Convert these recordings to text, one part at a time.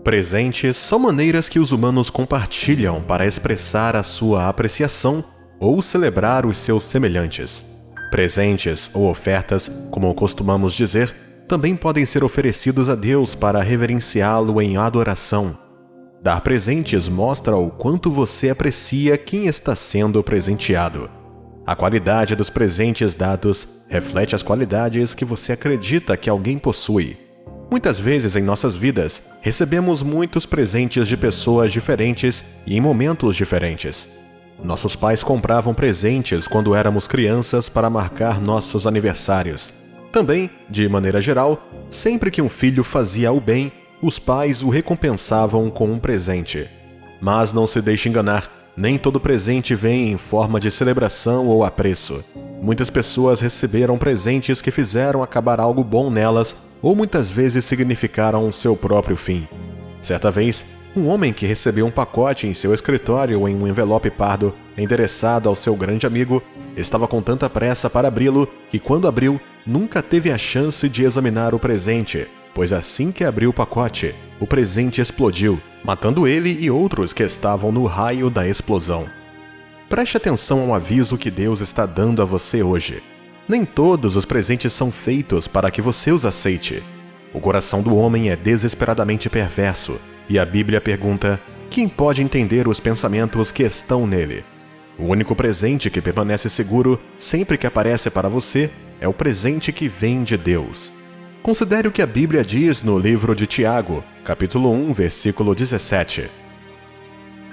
Presentes são maneiras que os humanos compartilham para expressar a sua apreciação ou celebrar os seus semelhantes. Presentes ou ofertas, como costumamos dizer, também podem ser oferecidos a Deus para reverenciá-lo em adoração. Dar presentes mostra o quanto você aprecia quem está sendo presenteado. A qualidade dos presentes dados reflete as qualidades que você acredita que alguém possui. Muitas vezes em nossas vidas, recebemos muitos presentes de pessoas diferentes e em momentos diferentes. Nossos pais compravam presentes quando éramos crianças para marcar nossos aniversários. Também, de maneira geral, sempre que um filho fazia o bem, os pais o recompensavam com um presente. Mas não se deixe enganar, nem todo presente vem em forma de celebração ou apreço. Muitas pessoas receberam presentes que fizeram acabar algo bom nelas ou muitas vezes significaram seu próprio fim. Certa vez, um homem que recebeu um pacote em seu escritório em um envelope pardo endereçado ao seu grande amigo estava com tanta pressa para abri-lo que, quando abriu, nunca teve a chance de examinar o presente, pois assim que abriu o pacote, o presente explodiu, matando ele e outros que estavam no raio da explosão. Preste atenção ao aviso que Deus está dando a você hoje. Nem todos os presentes são feitos para que você os aceite. O coração do homem é desesperadamente perverso, e a Bíblia pergunta: quem pode entender os pensamentos que estão nele? O único presente que permanece seguro sempre que aparece para você é o presente que vem de Deus. Considere o que a Bíblia diz no livro de Tiago, capítulo 1, versículo 17.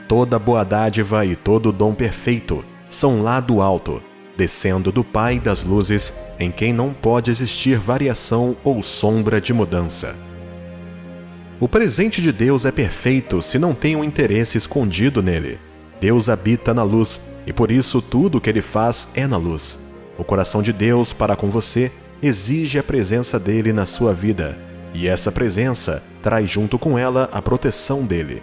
Toda boa dádiva e todo dom perfeito são lá do alto, descendo do Pai das luzes, em quem não pode existir variação ou sombra de mudança. O presente de Deus é perfeito se não tem um interesse escondido nele. Deus habita na luz, e por isso tudo o que ele faz é na luz. O coração de Deus para com você exige a presença dele na sua vida, e essa presença traz junto com ela a proteção dele.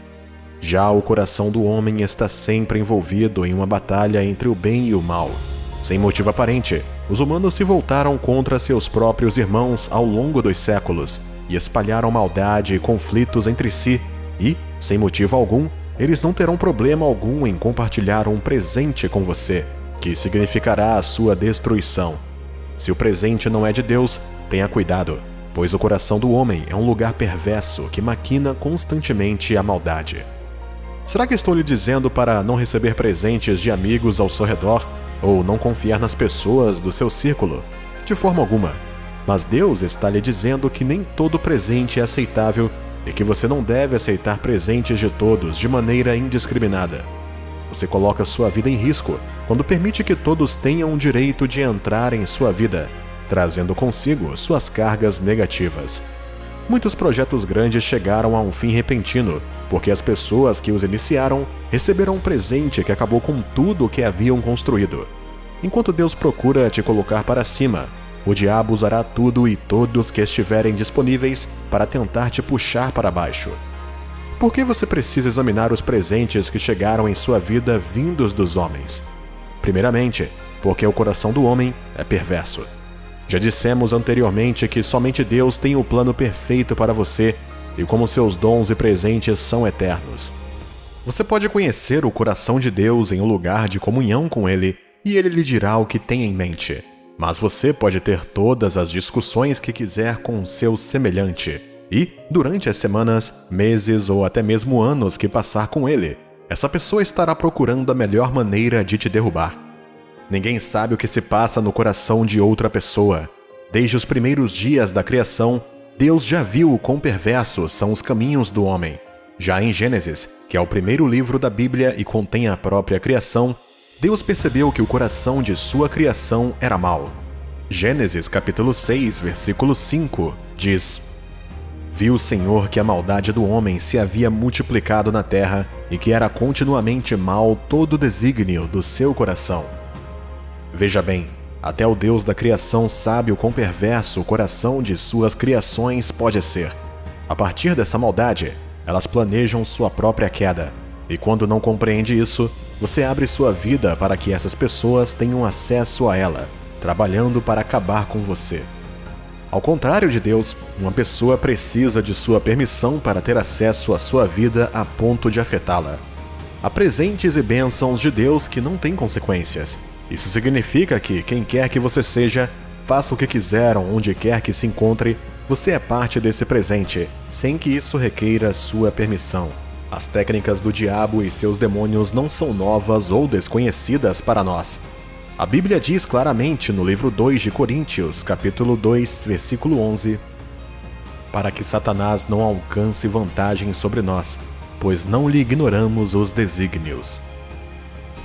Já o coração do homem está sempre envolvido em uma batalha entre o bem e o mal. Sem motivo aparente, os humanos se voltaram contra seus próprios irmãos ao longo dos séculos e espalharam maldade e conflitos entre si e, sem motivo algum, eles não terão problema algum em compartilhar um presente com você, que significará a sua destruição. Se o presente não é de Deus, tenha cuidado, pois o coração do homem é um lugar perverso que maquina constantemente a maldade. Será que estou lhe dizendo para não receber presentes de amigos ao seu redor ou não confiar nas pessoas do seu círculo? De forma alguma. Mas Deus está lhe dizendo que nem todo presente é aceitável e que você não deve aceitar presentes de todos de maneira indiscriminada. Você coloca sua vida em risco quando permite que todos tenham o direito de entrar em sua vida, trazendo consigo suas cargas negativas. Muitos projetos grandes chegaram a um fim repentino, porque as pessoas que os iniciaram receberam um presente que acabou com tudo o que haviam construído. Enquanto Deus procura te colocar para cima, o diabo usará tudo e todos que estiverem disponíveis para tentar te puxar para baixo. Por que você precisa examinar os presentes que chegaram em sua vida vindos dos homens? Primeiramente, porque o coração do homem é perverso. Já dissemos anteriormente que somente Deus tem o plano perfeito para você e como seus dons e presentes são eternos. Você pode conhecer o coração de Deus em um lugar de comunhão com Ele e Ele lhe dirá o que tem em mente. Mas você pode ter todas as discussões que quiser com seu semelhante e, durante as semanas, meses ou até mesmo anos que passar com ele, essa pessoa estará procurando a melhor maneira de te derrubar. Ninguém sabe o que se passa no coração de outra pessoa. Desde os primeiros dias da criação, Deus já viu o quão perversos são os caminhos do homem. Já em Gênesis, que é o primeiro livro da Bíblia e contém a própria criação, Deus percebeu que o coração de sua criação era mau. Gênesis capítulo 6, versículo 5, diz: Viu o Senhor que a maldade do homem se havia multiplicado na terra e que era continuamente mau todo o desígnio do seu coração. Veja bem, até o Deus da criação sabe o quão perverso o coração de suas criações pode ser. A partir dessa maldade, elas planejam sua própria queda. E quando não compreende isso, você abre sua vida para que essas pessoas tenham acesso a ela, trabalhando para acabar com você. Ao contrário de Deus, uma pessoa precisa de sua permissão para ter acesso à sua vida a ponto de afetá-la. Há presentes e bênçãos de Deus que não têm consequências. Isso significa que quem quer que você seja, faça o que quiser onde quer que se encontre, você é parte desse presente, sem que isso requeira sua permissão. As técnicas do diabo e seus demônios não são novas ou desconhecidas para nós. A Bíblia diz claramente no livro 2 de Coríntios, capítulo 2, versículo 11, para que Satanás não alcance vantagem sobre nós, pois não lhe ignoramos os desígnios.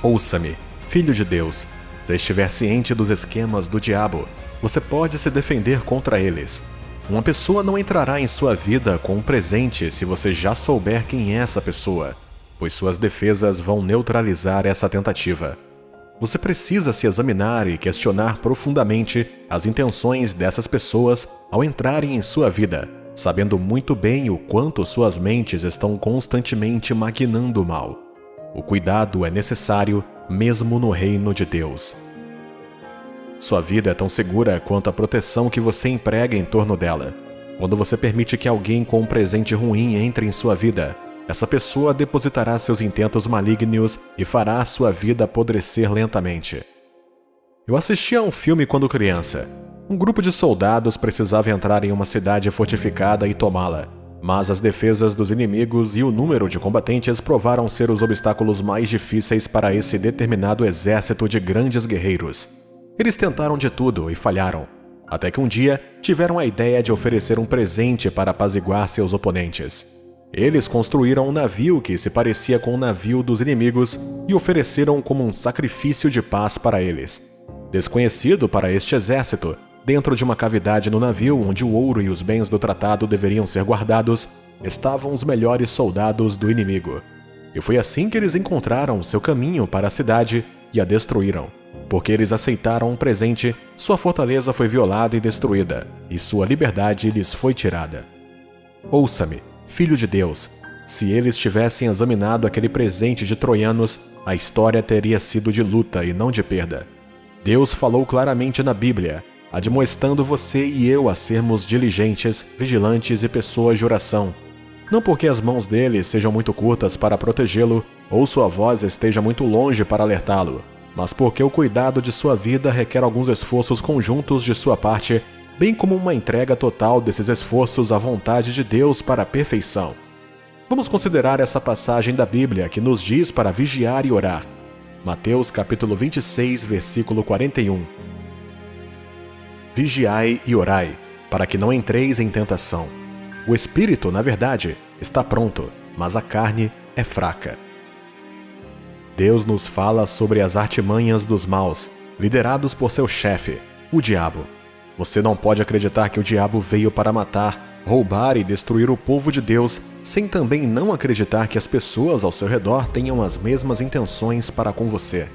Ouça-me, filho de Deus, se estiver ciente dos esquemas do diabo, você pode se defender contra eles. Uma pessoa não entrará em sua vida com um presente se você já souber quem é essa pessoa, pois suas defesas vão neutralizar essa tentativa. Você precisa se examinar e questionar profundamente as intenções dessas pessoas ao entrarem em sua vida, sabendo muito bem o quanto suas mentes estão constantemente maquinando o mal. O cuidado é necessário mesmo no reino de Deus. Sua vida é tão segura quanto a proteção que você emprega em torno dela. Quando você permite que alguém com um presente ruim entre em sua vida, essa pessoa depositará seus intentos malignos e fará sua vida apodrecer lentamente. Eu assisti a um filme quando criança. Um grupo de soldados precisava entrar em uma cidade fortificada e tomá-la, mas as defesas dos inimigos e o número de combatentes provaram ser os obstáculos mais difíceis para esse determinado exército de grandes guerreiros. Eles tentaram de tudo e falharam, até que um dia tiveram a ideia de oferecer um presente para apaziguar seus oponentes. Eles construíram um navio que se parecia com o navio dos inimigos e ofereceram como um sacrifício de paz para eles. Desconhecido para este exército, dentro de uma cavidade no navio onde o ouro e os bens do tratado deveriam ser guardados, estavam os melhores soldados do inimigo. E foi assim que eles encontraram seu caminho para a cidade e a destruíram. Porque eles aceitaram um presente, sua fortaleza foi violada e destruída, e sua liberdade lhes foi tirada. Ouça-me, filho de Deus, se eles tivessem examinado aquele presente de troianos, a história teria sido de luta e não de perda. Deus falou claramente na Bíblia, admoestando você e eu a sermos diligentes, vigilantes e pessoas de oração. Não porque as mãos dele sejam muito curtas para protegê-lo, ou sua voz esteja muito longe para alertá-lo, mas porque o cuidado de sua vida requer alguns esforços conjuntos de sua parte, bem como uma entrega total desses esforços à vontade de Deus para a perfeição. Vamos considerar essa passagem da Bíblia que nos diz para vigiar e orar. Mateus capítulo 26, versículo 41. Vigiai e orai, para que não entreis em tentação. O espírito, na verdade, está pronto, mas a carne é fraca. Deus nos fala sobre as artimanhas dos maus, liderados por seu chefe, o diabo. Você não pode acreditar que o diabo veio para matar, roubar e destruir o povo de Deus, sem também não acreditar que as pessoas ao seu redor tenham as mesmas intenções para com você.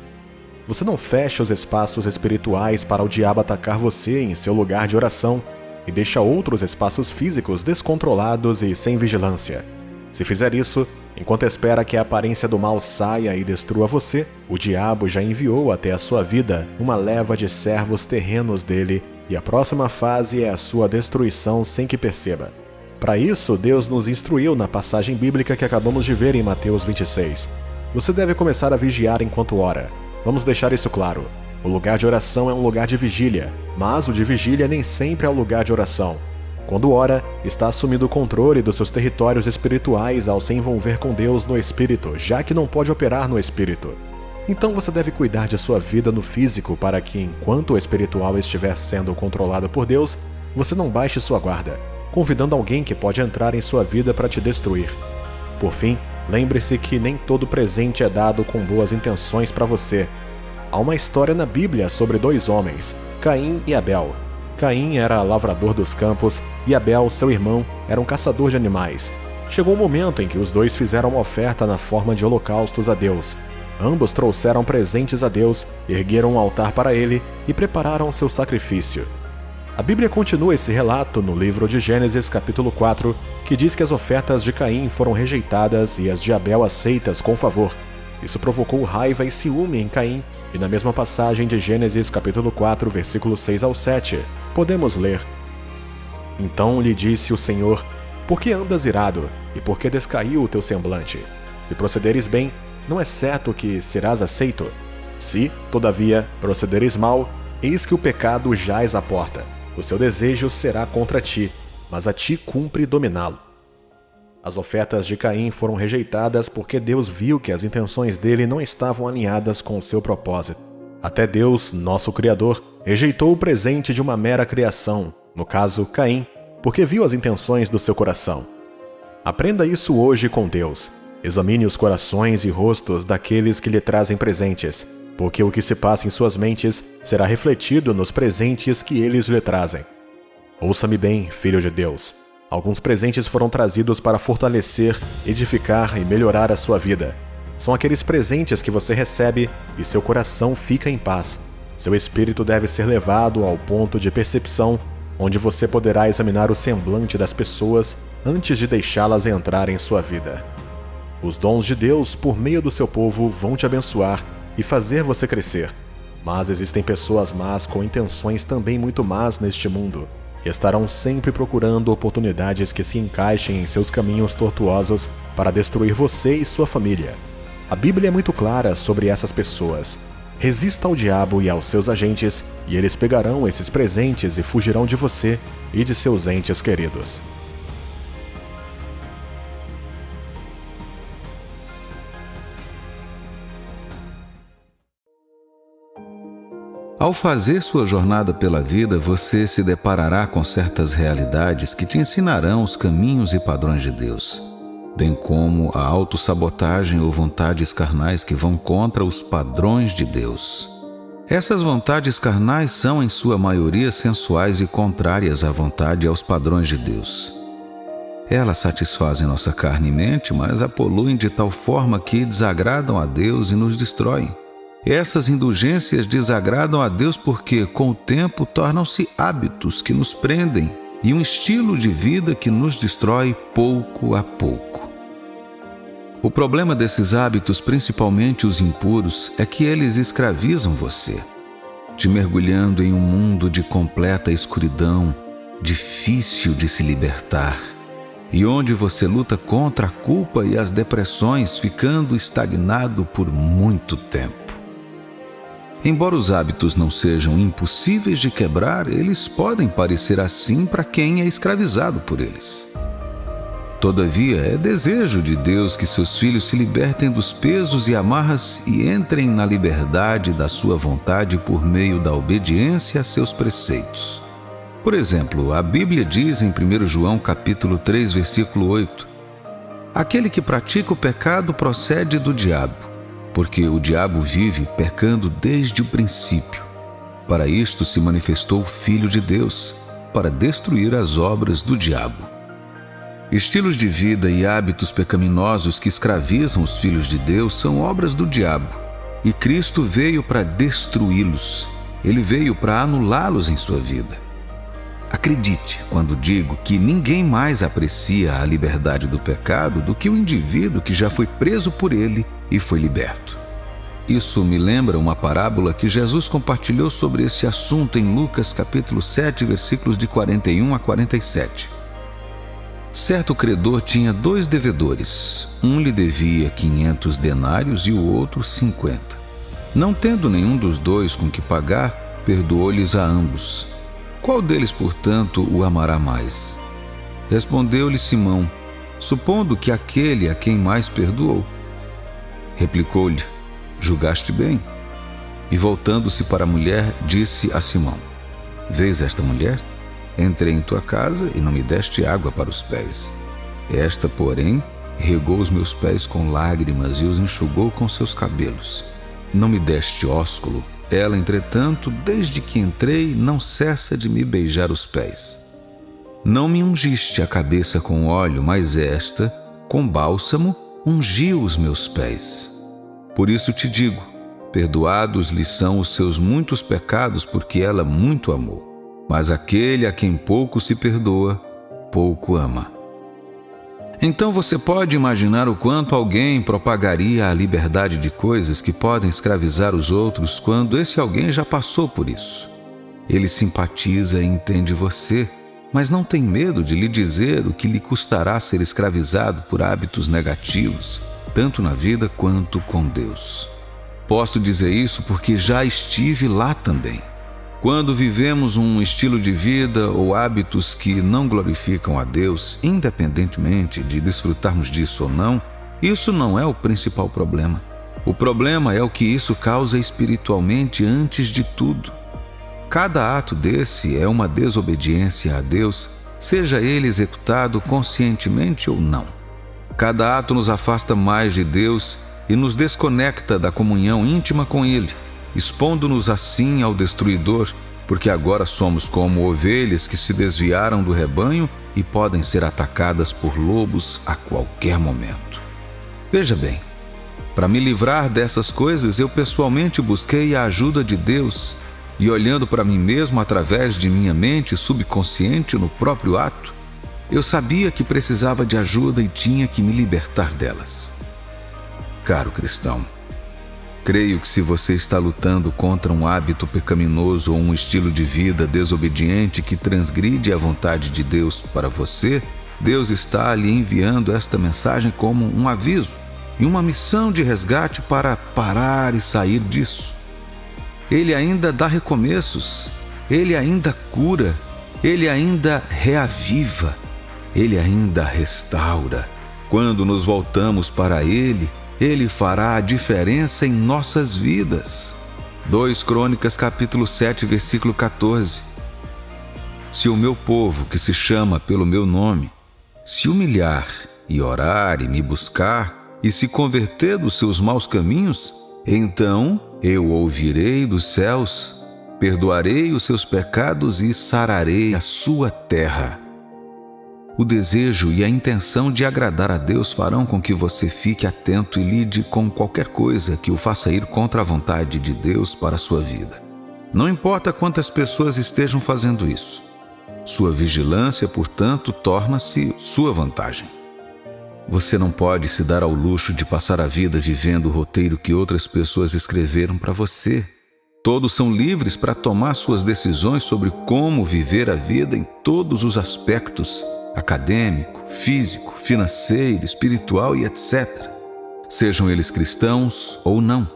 Você não fecha os espaços espirituais para o diabo atacar você em seu lugar de oração e deixa outros espaços físicos descontrolados e sem vigilância. Se fizer isso, enquanto espera que a aparência do mal saia e destrua você, o diabo já enviou até a sua vida uma leva de servos terrenos dele, e a próxima fase é a sua destruição sem que perceba. Para isso, Deus nos instruiu na passagem bíblica que acabamos de ver em Mateus 26. Você deve começar a vigiar enquanto ora. Vamos deixar isso claro. O lugar de oração é um lugar de vigília, mas o de vigília nem sempre é o lugar de oração. Quando ora, está assumindo o controle dos seus territórios espirituais ao se envolver com Deus no espírito, já que não pode operar no espírito. Então você deve cuidar de sua vida no físico para que, enquanto o espiritual estiver sendo controlado por Deus, você não baixe sua guarda, convidando alguém que pode entrar em sua vida para te destruir. Por fim, lembre-se que nem todo presente é dado com boas intenções para você. Há uma história na Bíblia sobre dois homens, Caim e Abel. Caim era lavrador dos campos e Abel, seu irmão, era um caçador de animais. Chegou um momento em que os dois fizeram uma oferta na forma de holocaustos a Deus. Ambos trouxeram presentes a Deus, ergueram um altar para ele e prepararam seu sacrifício. A Bíblia continua esse relato no livro de Gênesis capítulo 4, que diz que as ofertas de Caim foram rejeitadas e as de Abel aceitas com favor. Isso provocou raiva e ciúme em Caim, e na mesma passagem de Gênesis capítulo 4, versículos 6 ao 7, podemos ler: Então lhe disse o Senhor: por que andas irado, e por que descaiu o teu semblante? Se procederes bem, não é certo que serás aceito? Se, todavia, procederes mal, eis que o pecado jaz à porta. O seu desejo será contra ti, mas a ti cumpre dominá-lo. As ofertas de Caim foram rejeitadas porque Deus viu que as intenções dele não estavam alinhadas com o seu propósito. Até Deus, nosso Criador, rejeitou o presente de uma mera criação, no caso Caim, porque viu as intenções do seu coração. Aprenda isso hoje com Deus. Examine os corações e rostos daqueles que lhe trazem presentes, porque o que se passa em suas mentes será refletido nos presentes que eles lhe trazem. Ouça-me bem, filho de Deus. Alguns presentes foram trazidos para fortalecer, edificar e melhorar a sua vida. São aqueles presentes que você recebe e seu coração fica em paz. Seu espírito deve ser levado ao ponto de percepção, onde você poderá examinar o semblante das pessoas antes de deixá-las entrar em sua vida. Os dons de Deus, por meio do seu povo, vão te abençoar e fazer você crescer. Mas existem pessoas más com intenções também muito más neste mundo, que estarão sempre procurando oportunidades que se encaixem em seus caminhos tortuosos para destruir você e sua família. A Bíblia é muito clara sobre essas pessoas. Resista ao diabo e aos seus agentes, e eles pegarão esses presentes e fugirão de você e de seus entes queridos. Ao fazer sua jornada pela vida, você se deparará com certas realidades que te ensinarão os caminhos e padrões de Deus, bem como a autossabotagem ou vontades carnais que vão contra os padrões de Deus. Essas vontades carnais são, em sua maioria, sensuais e contrárias à vontade e aos padrões de Deus. Elas satisfazem nossa carne e mente, mas a poluem de tal forma que desagradam a Deus e nos destroem. Essas indulgências desagradam a Deus porque, com o tempo, tornam-se hábitos que nos prendem e um estilo de vida que nos destrói pouco a pouco. O problema desses hábitos, principalmente os impuros, é que eles escravizam você, te mergulhando em um mundo de completa escuridão, difícil de se libertar, e onde você luta contra a culpa e as depressões, ficando estagnado por muito tempo. Embora os hábitos não sejam impossíveis de quebrar, eles podem parecer assim para quem é escravizado por eles. Todavia, é desejo de Deus que seus filhos se libertem dos pesos e amarras e entrem na liberdade da sua vontade por meio da obediência a seus preceitos. Por exemplo, a Bíblia diz em 1 João capítulo 3, versículo 8: aquele que pratica o pecado procede do diabo, porque o diabo vive pecando desde o princípio. Para isto se manifestou o Filho de Deus, para destruir as obras do diabo. Estilos de vida e hábitos pecaminosos que escravizam os filhos de Deus são obras do diabo, e Cristo veio para destruí-los. Ele veio para anulá-los em sua vida. Acredite quando digo que ninguém mais aprecia a liberdade do pecado do que o indivíduo que já foi preso por ele e foi liberto. Isso me lembra uma parábola que Jesus compartilhou sobre esse assunto em Lucas capítulo 7, versículos de 41 a 47. Certo credor tinha 2 devedores. Um lhe devia 500 denários e o outro 50. Não tendo nenhum dos dois com que pagar, perdoou-lhes a ambos. Qual deles, portanto, o amará mais? Respondeu-lhe Simão, supondo que aquele a quem mais perdoou. Replicou-lhe: julgaste bem. E voltando-se para a mulher, disse a Simão: vês esta mulher? Entrei em tua casa e não me deste água para os pés. Esta, porém, regou os meus pés com lágrimas e os enxugou com seus cabelos. Não me deste ósculo. Ela, entretanto, desde que entrei, não cessa de me beijar os pés. Não me ungiste a cabeça com óleo, mas esta, com bálsamo, ungiu os meus pés. Por isso te digo, perdoados lhe são os seus muitos pecados, porque ela muito amou. Mas aquele a quem pouco se perdoa, pouco ama. Então você pode imaginar o quanto alguém propagaria a liberdade de coisas que podem escravizar os outros quando esse alguém já passou por isso. Ele simpatiza e entende você, mas não tem medo de lhe dizer o que lhe custará ser escravizado por hábitos negativos, tanto na vida quanto com Deus. Posso dizer isso porque já estive lá também. Quando vivemos um estilo de vida ou hábitos que não glorificam a Deus, independentemente de desfrutarmos disso ou não, isso não é o principal problema. O problema é o que isso causa espiritualmente antes de tudo. Cada ato desse é uma desobediência a Deus, seja ele executado conscientemente ou não. Cada ato nos afasta mais de Deus e nos desconecta da comunhão íntima com Ele, expondo-nos assim ao destruidor, porque agora somos como ovelhas que se desviaram do rebanho e podem ser atacadas por lobos a qualquer momento. Veja bem, para me livrar dessas coisas, eu pessoalmente busquei a ajuda de Deus e, olhando para mim mesmo através de minha mente subconsciente no próprio ato, eu sabia que precisava de ajuda e tinha que me libertar delas. Caro cristão, creio que se você está lutando contra um hábito pecaminoso ou um estilo de vida desobediente que transgride a vontade de Deus para você, Deus está lhe enviando esta mensagem como um aviso e uma missão de resgate para parar e sair disso. Ele ainda dá recomeços, Ele ainda cura, Ele ainda reaviva, Ele ainda restaura. Quando nos voltamos para Ele, Ele fará a diferença em nossas vidas. 2 Crônicas capítulo 7, versículo 14. Se o meu povo, que se chama pelo meu nome, se humilhar e orar e me buscar, e se converter dos seus maus caminhos, então eu ouvirei dos céus, perdoarei os seus pecados e sararei a sua terra. O desejo e a intenção de agradar a Deus farão com que você fique atento e lide com qualquer coisa que o faça ir contra a vontade de Deus para a sua vida. Não importa quantas pessoas estejam fazendo isso. Sua vigilância, portanto, torna-se sua vantagem. Você não pode se dar ao luxo de passar a vida vivendo o roteiro que outras pessoas escreveram para você. Todos são livres para tomar suas decisões sobre como viver a vida em todos os aspectos, acadêmico, físico, financeiro, espiritual e etc. Sejam eles cristãos ou não.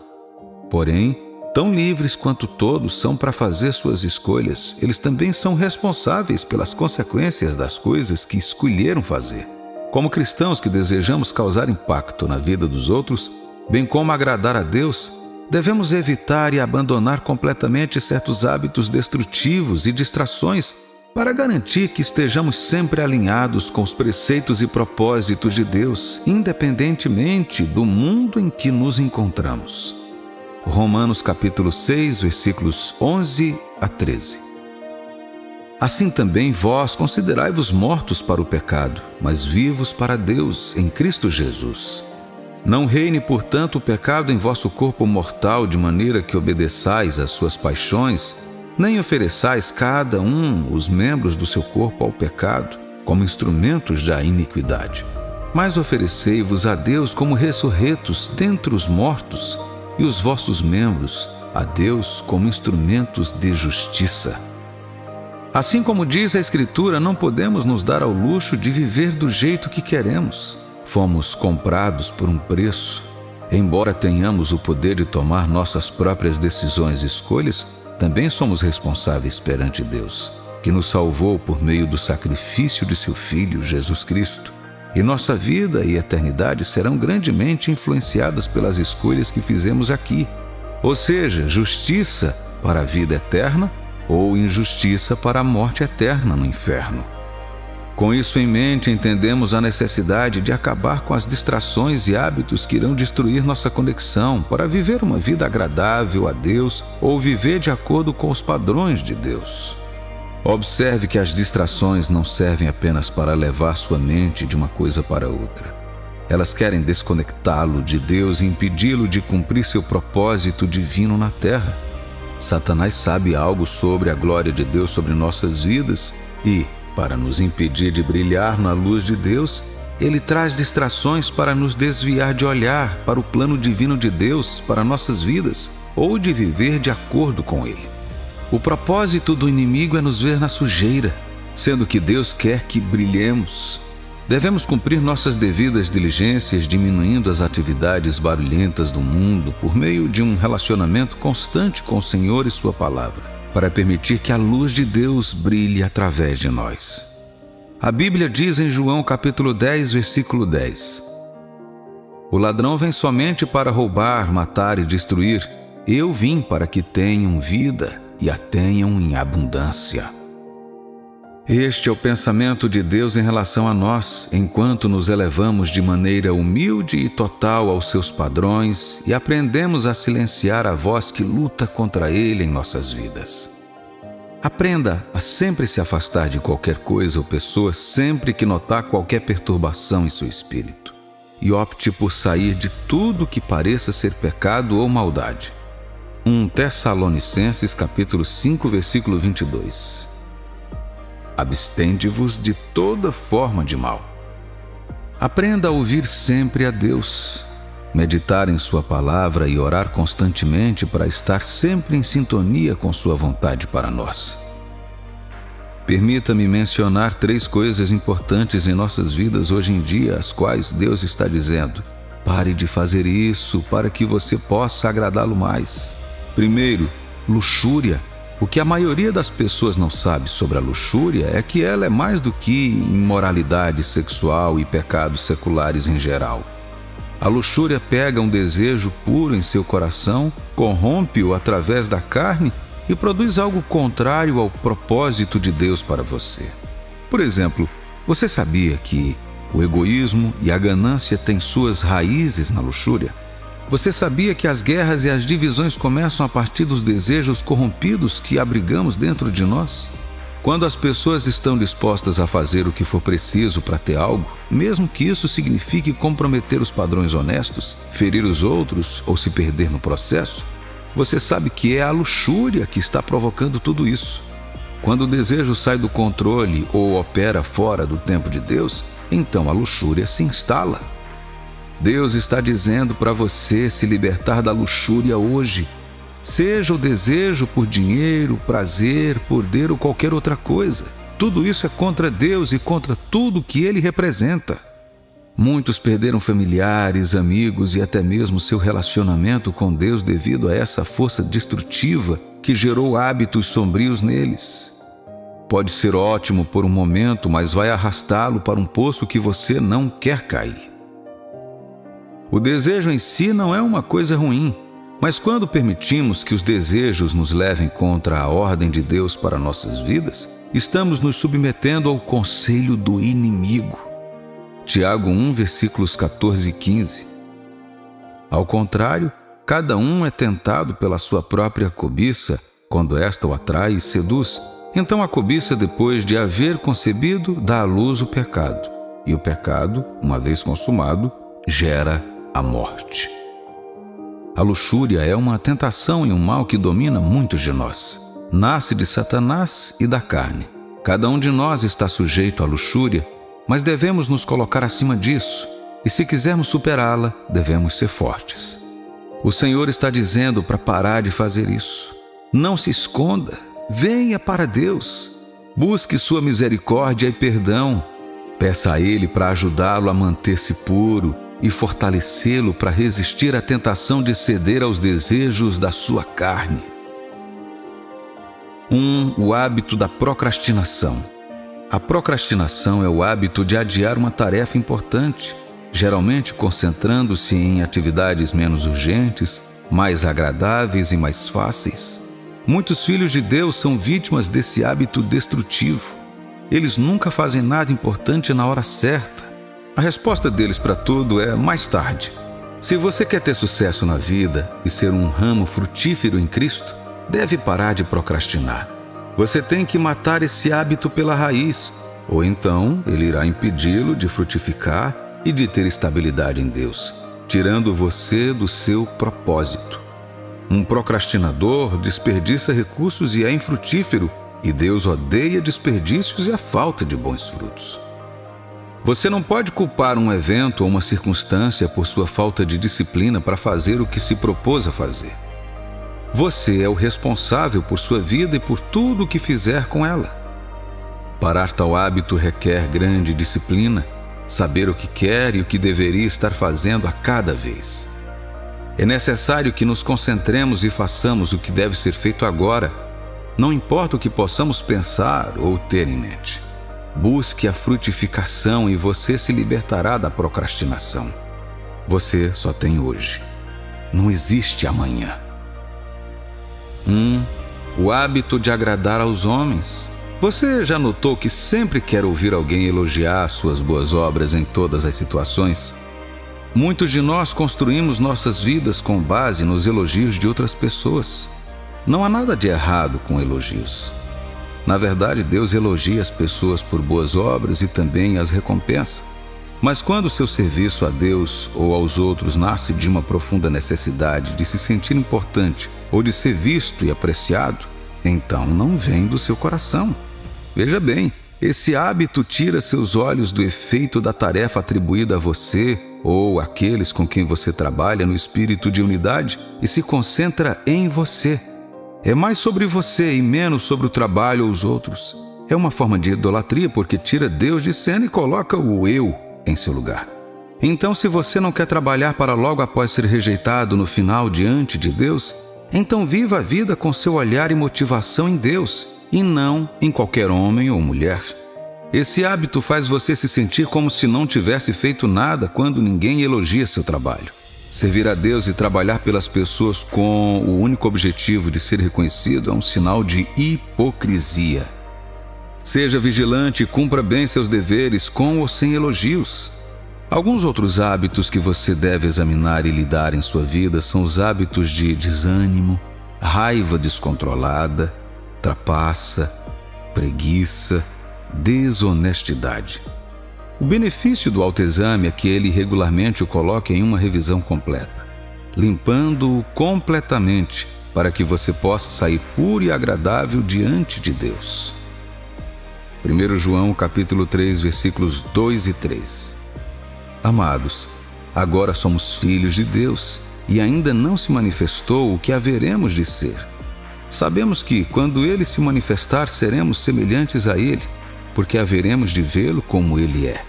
Porém, tão livres quanto todos são para fazer suas escolhas, eles também são responsáveis pelas consequências das coisas que escolheram fazer. Como cristãos que desejamos causar impacto na vida dos outros, bem como agradar a Deus, devemos evitar e abandonar completamente certos hábitos destrutivos e distrações para garantir que estejamos sempre alinhados com os preceitos e propósitos de Deus, independentemente do mundo em que nos encontramos. Romanos capítulo 6, versículos 11 a 13. Assim também vós considerai-vos mortos para o pecado, mas vivos para Deus em Cristo Jesus. Não reine, portanto, o pecado em vosso corpo mortal, de maneira que obedeçais às suas paixões, nem ofereçais cada um os membros do seu corpo ao pecado, como instrumentos da iniquidade. Mas oferecei-vos a Deus como ressurretos dentre os mortos, e os vossos membros a Deus como instrumentos de justiça. Assim como diz a Escritura, não podemos nos dar ao luxo de viver do jeito que queremos. Fomos comprados por um preço. Embora tenhamos o poder de tomar nossas próprias decisões e escolhas, também somos responsáveis perante Deus, que nos salvou por meio do sacrifício de seu Filho, Jesus Cristo. E nossa vida e eternidade serão grandemente influenciadas pelas escolhas que fizemos aqui, ou seja, justiça para a vida eterna ou injustiça para a morte eterna no inferno. Com isso em mente, entendemos a necessidade de acabar com as distrações e hábitos que irão destruir nossa conexão para viver uma vida agradável a Deus ou viver de acordo com os padrões de Deus. Observe que as distrações não servem apenas para levar sua mente de uma coisa para outra. Elas querem desconectá-lo de Deus e impedi-lo de cumprir seu propósito divino na terra. Satanás sabe algo sobre a glória de Deus sobre nossas vidas e, para nos impedir de brilhar na luz de Deus, ele traz distrações para nos desviar de olhar para o plano divino de Deus para nossas vidas ou de viver de acordo com ele. O propósito do inimigo é nos ver na sujeira, sendo que Deus quer que brilhemos. Devemos cumprir nossas devidas diligências, diminuindo as atividades barulhentas do mundo por meio de um relacionamento constante com o Senhor e Sua Palavra, para permitir que a luz de Deus brilhe através de nós. A Bíblia diz em João capítulo 10, versículo 10: O ladrão vem somente para roubar, matar e destruir. Eu vim para que tenham vida e a tenham em abundância. Este é o pensamento de Deus em relação a nós, enquanto nos elevamos de maneira humilde e total aos seus padrões e aprendemos a silenciar a voz que luta contra Ele em nossas vidas. Aprenda a sempre se afastar de qualquer coisa ou pessoa sempre que notar qualquer perturbação em seu espírito, e opte por sair de tudo que pareça ser pecado ou maldade. 1 Tessalonicenses capítulo 5, versículo 22. Abstende-vos de toda forma de mal. Aprenda a ouvir sempre a Deus, meditar em Sua palavra e orar constantemente para estar sempre em sintonia com Sua vontade para nós. Permita-me mencionar 3 coisas importantes em nossas vidas hoje em dia, as quais Deus está dizendo: pare de fazer isso para que você possa agradá-lo mais. Primeiro, luxúria. O que a maioria das pessoas não sabe sobre a luxúria é que ela é mais do que imoralidade sexual e pecados seculares em geral. A luxúria pega um desejo puro em seu coração, corrompe-o através da carne e produz algo contrário ao propósito de Deus para você. Por exemplo, você sabia que o egoísmo e a ganância têm suas raízes na luxúria? Você sabia que as guerras e as divisões começam a partir dos desejos corrompidos que abrigamos dentro de nós? Quando as pessoas estão dispostas a fazer o que for preciso para ter algo, mesmo que isso signifique comprometer os padrões honestos, ferir os outros ou se perder no processo, você sabe que é a luxúria que está provocando tudo isso. Quando o desejo sai do controle ou opera fora do tempo de Deus, então a luxúria se instala. Deus está dizendo para você se libertar da luxúria hoje. Seja o desejo por dinheiro, prazer, poder ou qualquer outra coisa. Tudo isso é contra Deus e contra tudo que Ele representa. Muitos perderam familiares, amigos e até mesmo seu relacionamento com Deus devido a essa força destrutiva que gerou hábitos sombrios neles. Pode ser ótimo por um momento, mas vai arrastá-lo para um poço que você não quer cair. O desejo em si não é uma coisa ruim, mas quando permitimos que os desejos nos levem contra a ordem de Deus para nossas vidas, estamos nos submetendo ao conselho do inimigo. Tiago 1, versículos 14 e 15. Ao contrário, cada um é tentado pela sua própria cobiça, quando esta o atrai e seduz. Então a cobiça, depois de haver concebido, dá à luz o pecado. E o pecado, uma vez consumado, gera a morte. A luxúria é uma tentação e um mal que domina muitos de nós. Nasce de Satanás e da carne. Cada um de nós está sujeito à luxúria, mas devemos nos colocar acima disso. E se quisermos superá-la, devemos ser fortes. O Senhor está dizendo para parar de fazer isso. Não se esconda. Venha para Deus. Busque sua misericórdia e perdão. Peça a Ele para ajudá-lo a manter-se puro e fortalecê-lo para resistir à tentação de ceder aos desejos da sua carne. 1. O hábito da procrastinação. A procrastinação é o hábito de adiar uma tarefa importante, geralmente concentrando-se em atividades menos urgentes, mais agradáveis e mais fáceis. Muitos filhos de Deus são vítimas desse hábito destrutivo. Eles nunca fazem nada importante na hora certa. A resposta deles para tudo é mais tarde. Se você quer ter sucesso na vida e ser um ramo frutífero em Cristo, deve parar de procrastinar. Você tem que matar esse hábito pela raiz, ou então ele irá impedi-lo de frutificar e de ter estabilidade em Deus, tirando você do seu propósito. Um procrastinador desperdiça recursos e é infrutífero, e Deus odeia desperdícios e a falta de bons frutos. Você não pode culpar um evento ou uma circunstância por sua falta de disciplina para fazer o que se propôs a fazer. Você é o responsável por sua vida e por tudo o que fizer com ela. Parar tal hábito requer grande disciplina, saber o que quer e o que deveria estar fazendo a cada vez. É necessário que nos concentremos e façamos o que deve ser feito agora, não importa o que possamos pensar ou ter em mente. Busque a frutificação e você se libertará da procrastinação. Você só tem hoje. Não existe amanhã. O hábito de agradar aos homens. Você já notou que sempre quer ouvir alguém elogiar suas boas obras em todas as situações? Muitos de nós construímos nossas vidas com base nos elogios de outras pessoas. Não há nada de errado com elogios. Na verdade, Deus elogia as pessoas por boas obras e também as recompensa. Mas quando seu serviço a Deus ou aos outros nasce de uma profunda necessidade de se sentir importante ou de ser visto e apreciado, então não vem do seu coração. Veja bem, esse hábito tira seus olhos do efeito da tarefa atribuída a você ou àqueles com quem você trabalha no espírito de unidade e se concentra em você. É mais sobre você e menos sobre o trabalho ou os outros. É uma forma de idolatria porque tira Deus de cena e coloca o eu em seu lugar. Então, se você não quer trabalhar para logo após ser rejeitado no final diante de Deus, então viva a vida com seu olhar e motivação em Deus e não em qualquer homem ou mulher. Esse hábito faz você se sentir como se não tivesse feito nada quando ninguém elogia seu trabalho. Servir a Deus e trabalhar pelas pessoas com o único objetivo de ser reconhecido é um sinal de hipocrisia. Seja vigilante e cumpra bem seus deveres com ou sem elogios. Alguns outros hábitos que você deve examinar e lidar em sua vida são os hábitos de desânimo, raiva descontrolada, trapaça, preguiça, desonestidade. O benefício do autoexame é que ele regularmente o coloca em uma revisão completa, limpando-o completamente para que você possa sair puro e agradável diante de Deus. 1 João capítulo 3, versículos 2 e 3. Amados, agora somos filhos de Deus e ainda não se manifestou o que haveremos de ser. Sabemos que, quando Ele se manifestar, seremos semelhantes a Ele, porque haveremos de vê-lo como Ele é.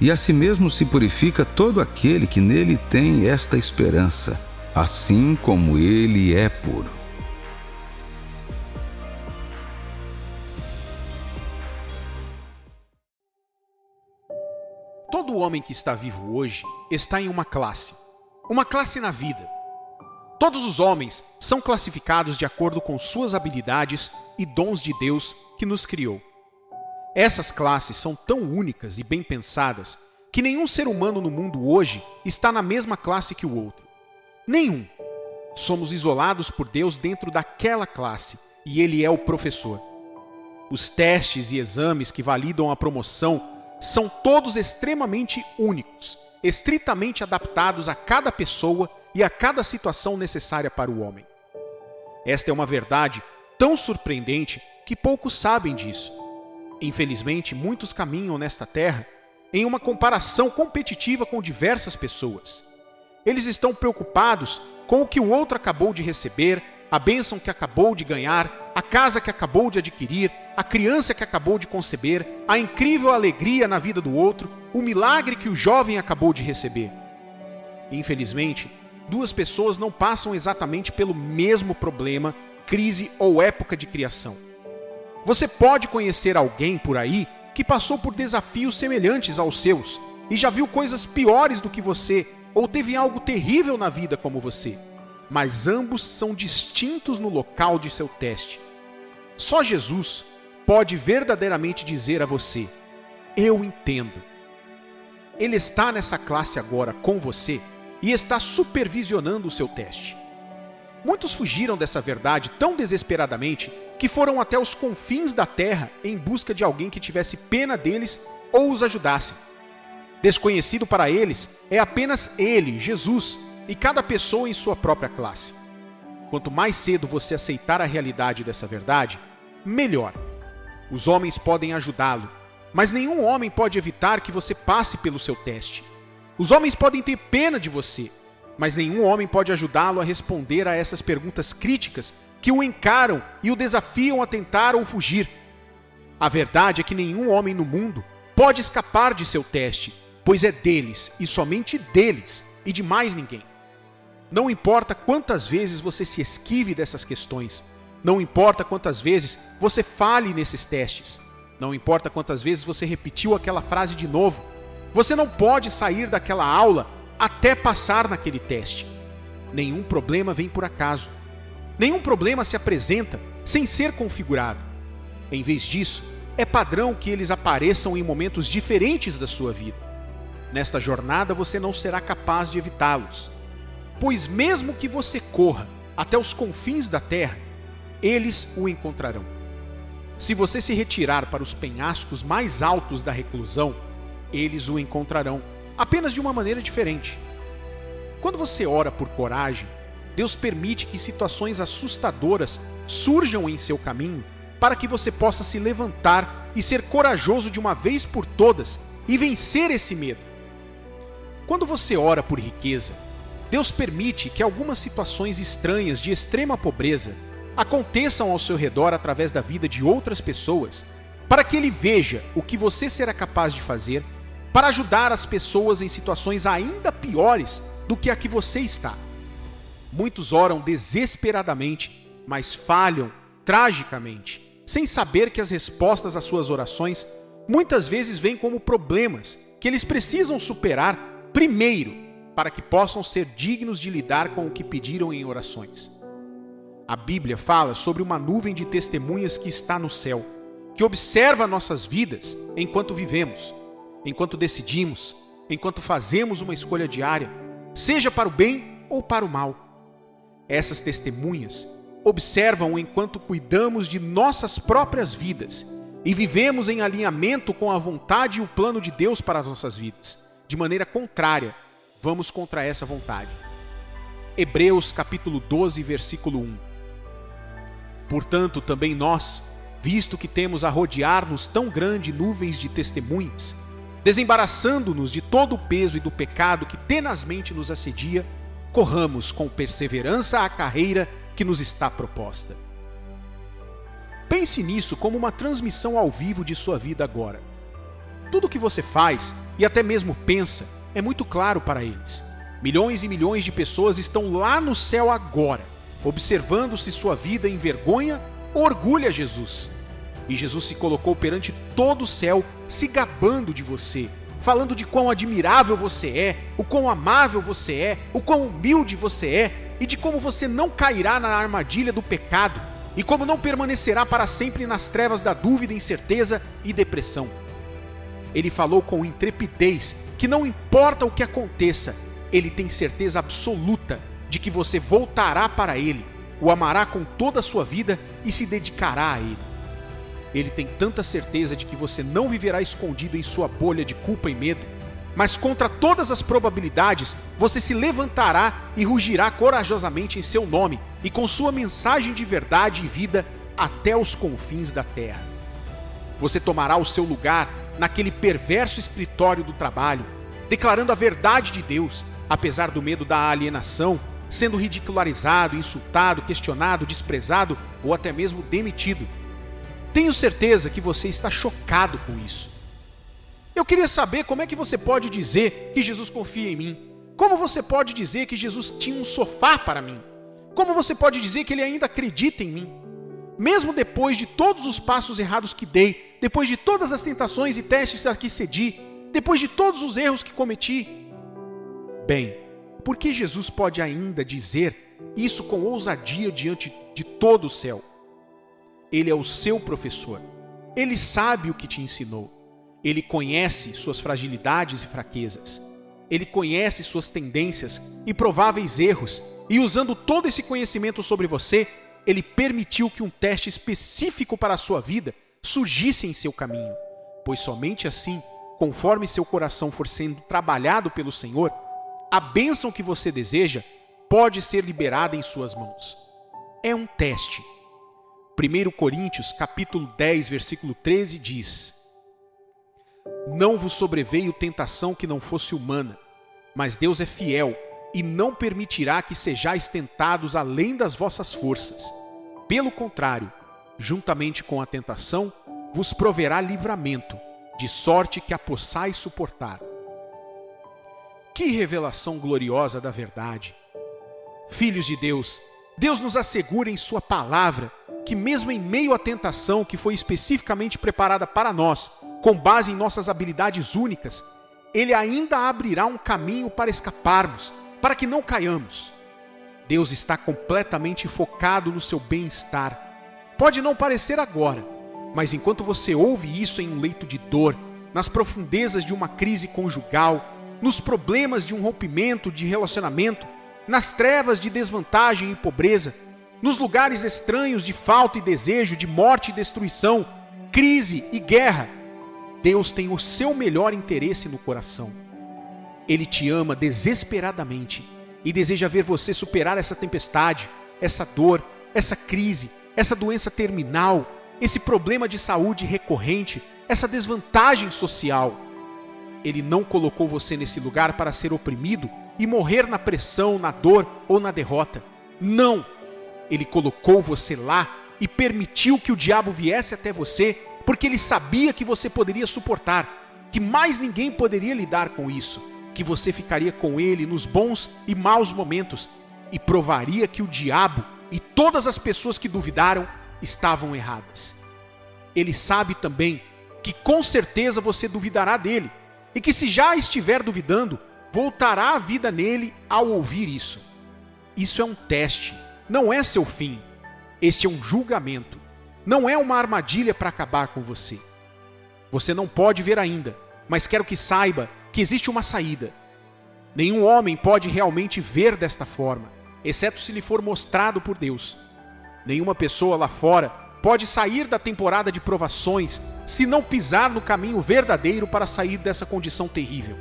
E assim mesmo se purifica todo aquele que nele tem esta esperança, assim como Ele é puro. Todo homem que está vivo hoje está em uma classe na vida. Todos os homens são classificados de acordo com suas habilidades e dons de Deus que nos criou. Essas classes são tão únicas e bem pensadas que nenhum ser humano no mundo hoje está na mesma classe que o outro. Nenhum. Somos isolados por Deus dentro daquela classe e Ele é o professor. Os testes e exames que validam a promoção são todos extremamente únicos, estritamente adaptados a cada pessoa e a cada situação necessária para o homem. Esta é uma verdade tão surpreendente que poucos sabem disso. Infelizmente, muitos caminham nesta terra em uma comparação competitiva com diversas pessoas. Eles estão preocupados com o que o outro acabou de receber, a bênção que acabou de ganhar, a casa que acabou de adquirir, a criança que acabou de conceber, a incrível alegria na vida do outro, o milagre que o jovem acabou de receber. Infelizmente, duas pessoas não passam exatamente pelo mesmo problema, crise ou época de criação. Você pode conhecer alguém por aí que passou por desafios semelhantes aos seus e já viu coisas piores do que você ou teve algo terrível na vida como você. Mas ambos são distintos no local de seu teste. Só Jesus pode verdadeiramente dizer a você: eu entendo. Ele está nessa classe agora com você e está supervisionando o seu teste. Muitos fugiram dessa verdade tão desesperadamente que foram até os confins da terra em busca de alguém que tivesse pena deles ou os ajudasse. Desconhecido para eles é apenas Ele, Jesus, e cada pessoa em sua própria classe. Quanto mais cedo você aceitar a realidade dessa verdade, melhor. Os homens podem ajudá-lo, mas nenhum homem pode evitar que você passe pelo seu teste. Os homens podem ter pena de você, mas nenhum homem pode ajudá-lo a responder a essas perguntas críticas que o encaram e o desafiam a tentar ou fugir. A verdade é que nenhum homem no mundo pode escapar de seu teste, pois é deles e somente deles e de mais ninguém. Não importa quantas vezes você se esquive dessas questões, não importa quantas vezes você falhe nesses testes, não importa quantas vezes você repetiu aquela frase de novo, você não pode sair daquela aula até passar naquele teste. Nenhum problema vem por acaso. Nenhum problema se apresenta sem ser configurado. Em vez disso, é padrão que eles apareçam em momentos diferentes da sua vida. Nesta jornada você não será capaz de evitá-los, pois mesmo que você corra até os confins da terra, eles o encontrarão. Se você se retirar para os penhascos mais altos da reclusão, eles o encontrarão, apenas de uma maneira diferente. Quando você ora por coragem, Deus permite que situações assustadoras surjam em seu caminho para que você possa se levantar e ser corajoso de uma vez por todas e vencer esse medo. Quando você ora por riqueza, Deus permite que algumas situações estranhas de extrema pobreza aconteçam ao seu redor através da vida de outras pessoas, para que Ele veja o que você será capaz de fazer para ajudar as pessoas em situações ainda piores do que a que você está. Muitos oram desesperadamente, mas falham tragicamente, sem saber que as respostas às suas orações muitas vezes vêm como problemas que eles precisam superar primeiro para que possam ser dignos de lidar com o que pediram em orações. A Bíblia fala sobre uma nuvem de testemunhas que está no céu, que observa nossas vidas enquanto vivemos, enquanto decidimos, enquanto fazemos uma escolha diária, seja para o bem ou para o mal. Essas testemunhas observam enquanto cuidamos de nossas próprias vidas e vivemos em alinhamento com a vontade e o plano de Deus para as nossas vidas. De maneira contrária, vamos contra essa vontade. Hebreus capítulo 12, versículo 1. Portanto, também nós, visto que temos a rodear-nos tão grande nuvens de testemunhas, desembaraçando-nos de todo o peso e do pecado que tenazmente nos assedia, corramos com perseverança a carreira que nos está proposta. Pense nisso como uma transmissão ao vivo de sua vida agora. Tudo o que você faz, e até mesmo pensa, é muito claro para eles. Milhões e milhões de pessoas estão lá no céu agora, observando se sua vida envergonha ou orgulha Jesus. E Jesus se colocou perante todo o céu, se gabando de você, falando de quão admirável você é, o quão amável você é, o quão humilde você é, e de como você não cairá na armadilha do pecado, e como não permanecerá para sempre nas trevas da dúvida, incerteza e depressão. Ele falou com intrepidez que não importa o que aconteça, ele tem certeza absoluta de que você voltará para ele, o amará com toda a sua vida e se dedicará a ele. Ele tem tanta certeza de que você não viverá escondido em sua bolha de culpa e medo, mas contra todas as probabilidades, você se levantará e rugirá corajosamente em seu nome e com sua mensagem de verdade e vida até os confins da terra. Você tomará o seu lugar naquele perverso escritório do trabalho, declarando a verdade de Deus, apesar do medo da alienação, sendo ridicularizado, insultado, questionado, desprezado ou até mesmo demitido. Tenho certeza que você está chocado com isso. Eu queria saber como é que você pode dizer que Jesus confia em mim. Como você pode dizer que Jesus tinha um sofá para mim? Como você pode dizer que ele ainda acredita em mim? Mesmo depois de todos os passos errados que dei, depois de todas as tentações e testes a que cedi, depois de todos os erros que cometi. Bem, por que Jesus pode ainda dizer isso com ousadia diante de todo o céu? Ele é o seu professor. Ele sabe o que te ensinou. Ele conhece suas fragilidades e fraquezas. Ele conhece suas tendências e prováveis erros. E usando todo esse conhecimento sobre você, ele permitiu que um teste específico para a sua vida surgisse em seu caminho. Pois somente assim, conforme seu coração for sendo trabalhado pelo Senhor, a bênção que você deseja pode ser liberada em suas mãos. É um teste. 1 Coríntios capítulo 10, versículo 13 diz: Não vos sobreveio tentação que não fosse humana, mas Deus é fiel e não permitirá que sejais tentados além das vossas forças. Pelo contrário, juntamente com a tentação, vos proverá livramento, de sorte que a possais suportar. Que revelação gloriosa da verdade! Filhos de Deus, Deus nos assegura em sua palavra que mesmo em meio à tentação que foi especificamente preparada para nós, com base em nossas habilidades únicas, Ele ainda abrirá um caminho para escaparmos, para que não caiamos. Deus está completamente focado no seu bem-estar. Pode não parecer agora, mas enquanto você ouve isso em um leito de dor, nas profundezas de uma crise conjugal, nos problemas de um rompimento de relacionamento, nas trevas de desvantagem e pobreza, nos lugares estranhos de falta e desejo, de morte e destruição, crise e guerra, Deus tem o seu melhor interesse no coração. Ele te ama desesperadamente e deseja ver você superar essa tempestade, essa dor, essa crise, essa doença terminal, esse problema de saúde recorrente, essa desvantagem social. Ele não colocou você nesse lugar para ser oprimido e morrer na pressão, na dor ou na derrota. Não! Ele colocou você lá e permitiu que o diabo viesse até você porque ele sabia que você poderia suportar, que mais ninguém poderia lidar com isso, que você ficaria com ele nos bons e maus momentos e provaria que o diabo e todas as pessoas que duvidaram estavam erradas. Ele sabe também que com certeza você duvidará dele e que se já estiver duvidando, voltará a vida nele ao ouvir isso. Isso é um teste, não é seu fim. Este é um julgamento, não é uma armadilha para acabar com você. Você não pode ver ainda, mas quero que saiba que existe uma saída. Nenhum homem pode realmente ver desta forma, exceto se lhe for mostrado por Deus. Nenhuma pessoa lá fora pode sair da temporada de provações se não pisar no caminho verdadeiro para sair dessa condição terrível.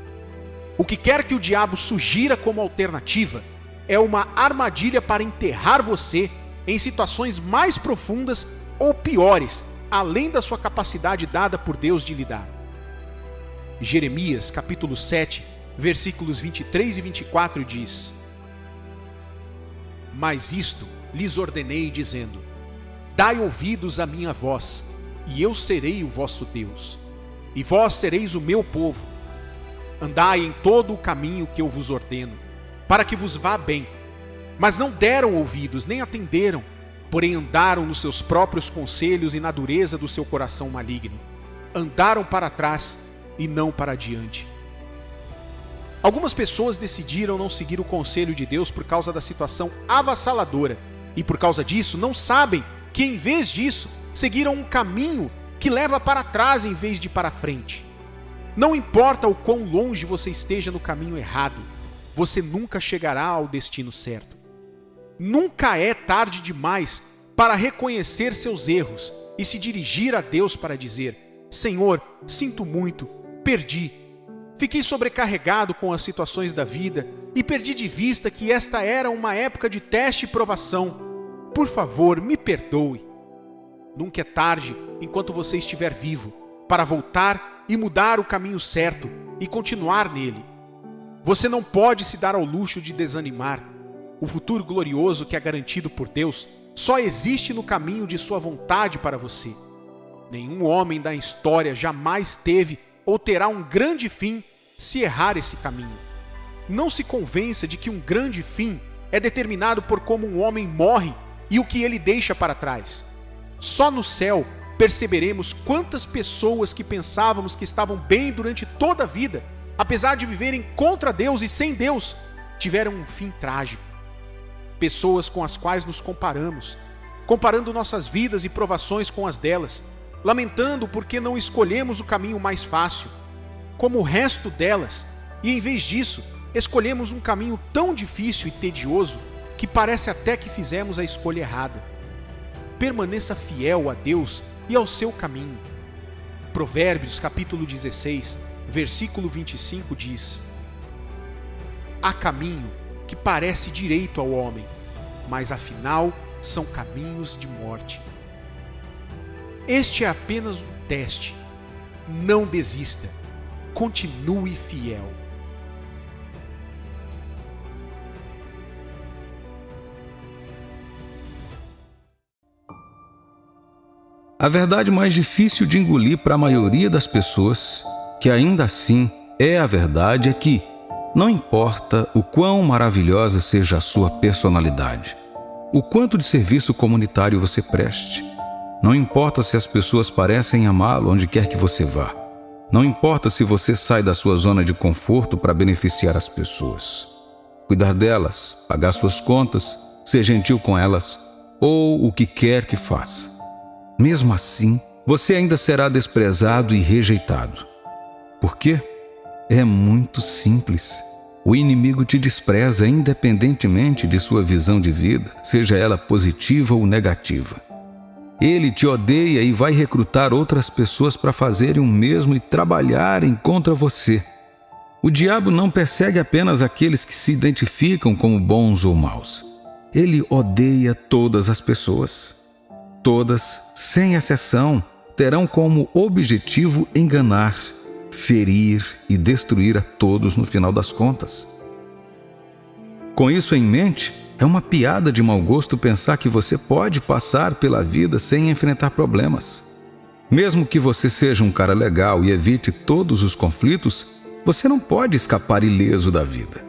O que quer que o diabo sugira como alternativa é uma armadilha para enterrar você em situações mais profundas ou piores, além da sua capacidade dada por Deus de lidar. Jeremias, capítulo 7, versículos 23 e 24 diz: Mas isto lhes ordenei, dizendo: Dai ouvidos à minha voz, e eu serei o vosso Deus, e vós sereis o meu povo. Andai em todo o caminho que eu vos ordeno, para que vos vá bem. Mas não deram ouvidos, nem atenderam, porém andaram nos seus próprios conselhos e na dureza do seu coração maligno. Andaram para trás e não para diante. Algumas pessoas decidiram não seguir o conselho de Deus por causa da situação avassaladora, e por causa disso não sabem que, em vez disso, seguiram um caminho que leva para trás em vez de para frente. Não importa o quão longe você esteja no caminho errado, você nunca chegará ao destino certo. Nunca é tarde demais para reconhecer seus erros e se dirigir a Deus para dizer: Senhor, sinto muito, perdi. Fiquei sobrecarregado com as situações da vida e perdi de vista que esta era uma época de teste e provação. Por favor, me perdoe. Nunca é tarde, enquanto você estiver vivo, para voltar e mudar o caminho certo e continuar nele. Você não pode se dar ao luxo de desanimar. O futuro glorioso que é garantido por Deus só existe no caminho de sua vontade para você. Nenhum homem da história jamais teve ou terá um grande fim se errar esse caminho. Não se convença de que um grande fim é determinado por como um homem morre e o que ele deixa para trás. Só no céu perceberemos quantas pessoas que pensávamos que estavam bem durante toda a vida, apesar de viverem contra Deus e sem Deus, tiveram um fim trágico. Pessoas com as quais nos comparamos, comparando nossas vidas e provações com as delas, lamentando porque não escolhemos o caminho mais fácil, como o resto delas, e em vez disso, escolhemos um caminho tão difícil e tedioso que parece até que fizemos a escolha errada. Permaneça fiel a Deus e ao seu caminho. Provérbios capítulo 16, versículo 25 diz: Há caminho que parece direito ao homem, mas afinal são caminhos de morte. Este é apenas um teste. Não desista. Continue fiel. A verdade mais difícil de engolir para a maioria das pessoas, que ainda assim é a verdade, é que não importa o quão maravilhosa seja a sua personalidade, o quanto de serviço comunitário você preste, não importa se as pessoas parecem amá-lo onde quer que você vá, não importa se você sai da sua zona de conforto para beneficiar as pessoas, cuidar delas, pagar suas contas, ser gentil com elas ou o que quer que faça. Mesmo assim, você ainda será desprezado e rejeitado. Por quê? É muito simples. O inimigo te despreza independentemente de sua visão de vida, seja ela positiva ou negativa. Ele te odeia e vai recrutar outras pessoas para fazerem o mesmo e trabalharem contra você. O diabo não persegue apenas aqueles que se identificam como bons ou maus. Ele odeia todas as pessoas. Todas, sem exceção, terão como objetivo enganar, ferir e destruir a todos no final das contas. Com isso em mente, é uma piada de mau gosto pensar que você pode passar pela vida sem enfrentar problemas. Mesmo que você seja um cara legal e evite todos os conflitos, você não pode escapar ileso da vida.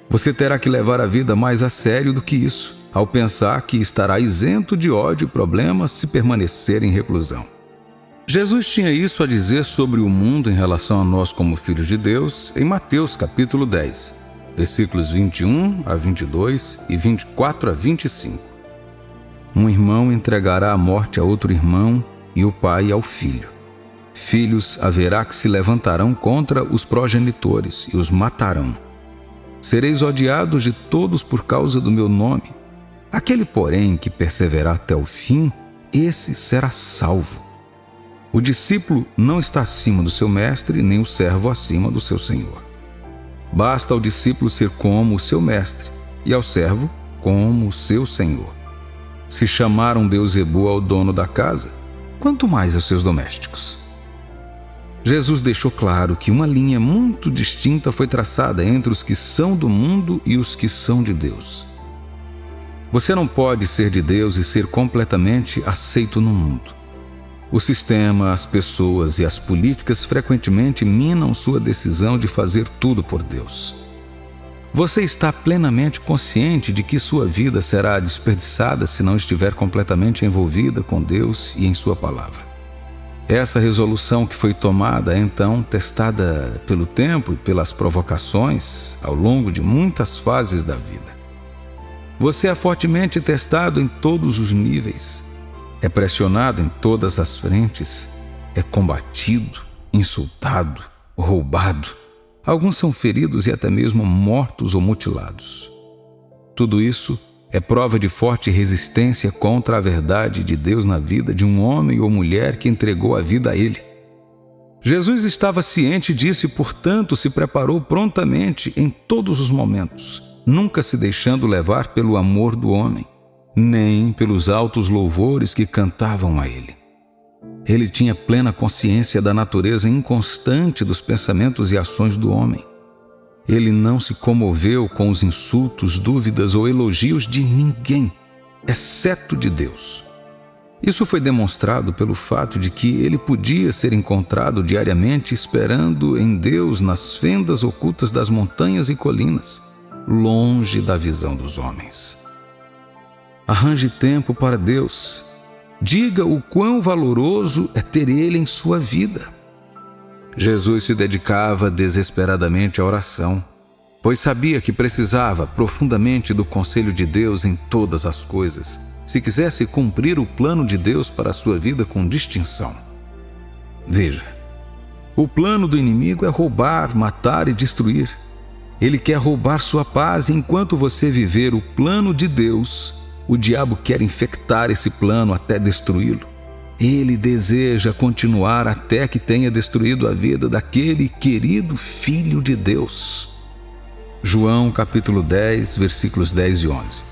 Você terá que levar a vida mais a sério do que isso, ao pensar que estará isento de ódio e problemas se permanecer em reclusão. Jesus tinha isso a dizer sobre o mundo em relação a nós como filhos de Deus em Mateus capítulo 10, versículos 21 a 22 e 24 a 25. Um irmão entregará a morte a outro irmão e o pai ao filho. Filhos haverá que se levantarão contra os progenitores e os matarão. Sereis odiados de todos por causa do meu nome. Aquele, porém, que perseverar até o fim, esse será salvo. O discípulo não está acima do seu mestre, nem o servo acima do seu senhor. Basta ao discípulo ser como o seu mestre, e ao servo como o seu senhor. Se chamaram Beelzebul ao dono da casa, quanto mais aos seus domésticos. Jesus deixou claro que uma linha muito distinta foi traçada entre os que são do mundo e os que são de Deus. Você não pode ser de Deus e ser completamente aceito no mundo. O sistema, as pessoas e as políticas frequentemente minam sua decisão de fazer tudo por Deus. Você está plenamente consciente de que sua vida será desperdiçada se não estiver completamente envolvida com Deus e em sua palavra. Essa resolução que foi tomada é então testada pelo tempo e pelas provocações ao longo de muitas fases da vida. Você é fortemente testado em todos os níveis, é pressionado em todas as frentes, é combatido, insultado, roubado. Alguns são feridos e até mesmo mortos ou mutilados. Tudo isso é prova de forte resistência contra a verdade de Deus na vida de um homem ou mulher que entregou a vida a Ele. Jesus estava ciente disso e, portanto, se preparou prontamente em todos os momentos, nunca se deixando levar pelo amor do homem, nem pelos altos louvores que cantavam a ele. Ele tinha plena consciência da natureza inconstante dos pensamentos e ações do homem. Ele não se comoveu com os insultos, dúvidas ou elogios de ninguém, exceto de Deus. Isso foi demonstrado pelo fato de que ele podia ser encontrado diariamente esperando em Deus nas fendas ocultas das montanhas e colinas, longe da visão dos homens. Arranje tempo para Deus. Diga o quão valoroso é ter Ele em sua vida. Jesus se dedicava desesperadamente à oração, pois sabia que precisava profundamente do conselho de Deus em todas as coisas, se quisesse cumprir o plano de Deus para a sua vida com distinção. Veja, o plano do inimigo é roubar, matar e destruir. Ele quer roubar sua paz, e enquanto você viver o plano de Deus, o diabo quer infectar esse plano até destruí-lo. Ele deseja continuar até que tenha destruído a vida daquele querido Filho de Deus. João capítulo 10, versículos 10 e 11.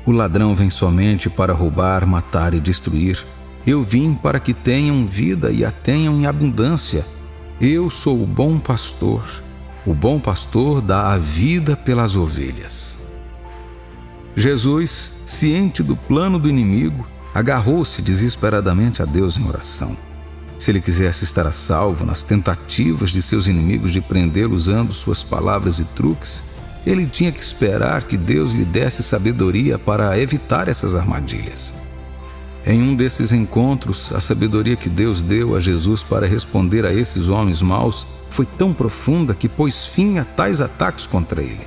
O ladrão vem somente para roubar, matar e destruir. Eu vim para que tenham vida e a tenham em abundância. Eu sou o bom pastor. O bom pastor dá a vida pelas ovelhas. Jesus, ciente do plano do inimigo, agarrou-se desesperadamente a Deus em oração. Se ele quisesse estar a salvo nas tentativas de seus inimigos de prendê-lo usando suas palavras e truques, ele tinha que esperar que Deus lhe desse sabedoria para evitar essas armadilhas. Em um desses encontros, a sabedoria que Deus deu a Jesus para responder a esses homens maus foi tão profunda que pôs fim a tais ataques contra ele.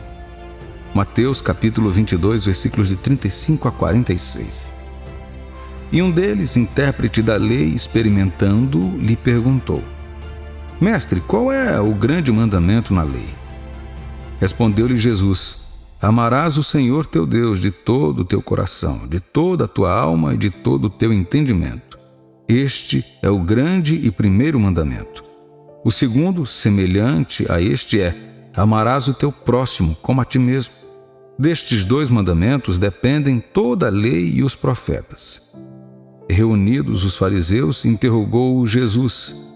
Mateus capítulo 22, versículos de 35 a 46. E um deles, intérprete da lei, experimentando, lhe perguntou: Mestre, qual é o grande mandamento na lei? Respondeu-lhe Jesus: Amarás o Senhor teu Deus de todo o teu coração, de toda a tua alma e de todo o teu entendimento. Este é o grande e primeiro mandamento. O segundo, semelhante a este, é: amarás o teu próximo como a ti mesmo. Destes 2 mandamentos dependem toda a lei e os profetas. Reunidos os fariseus, interrogou-o Jesus: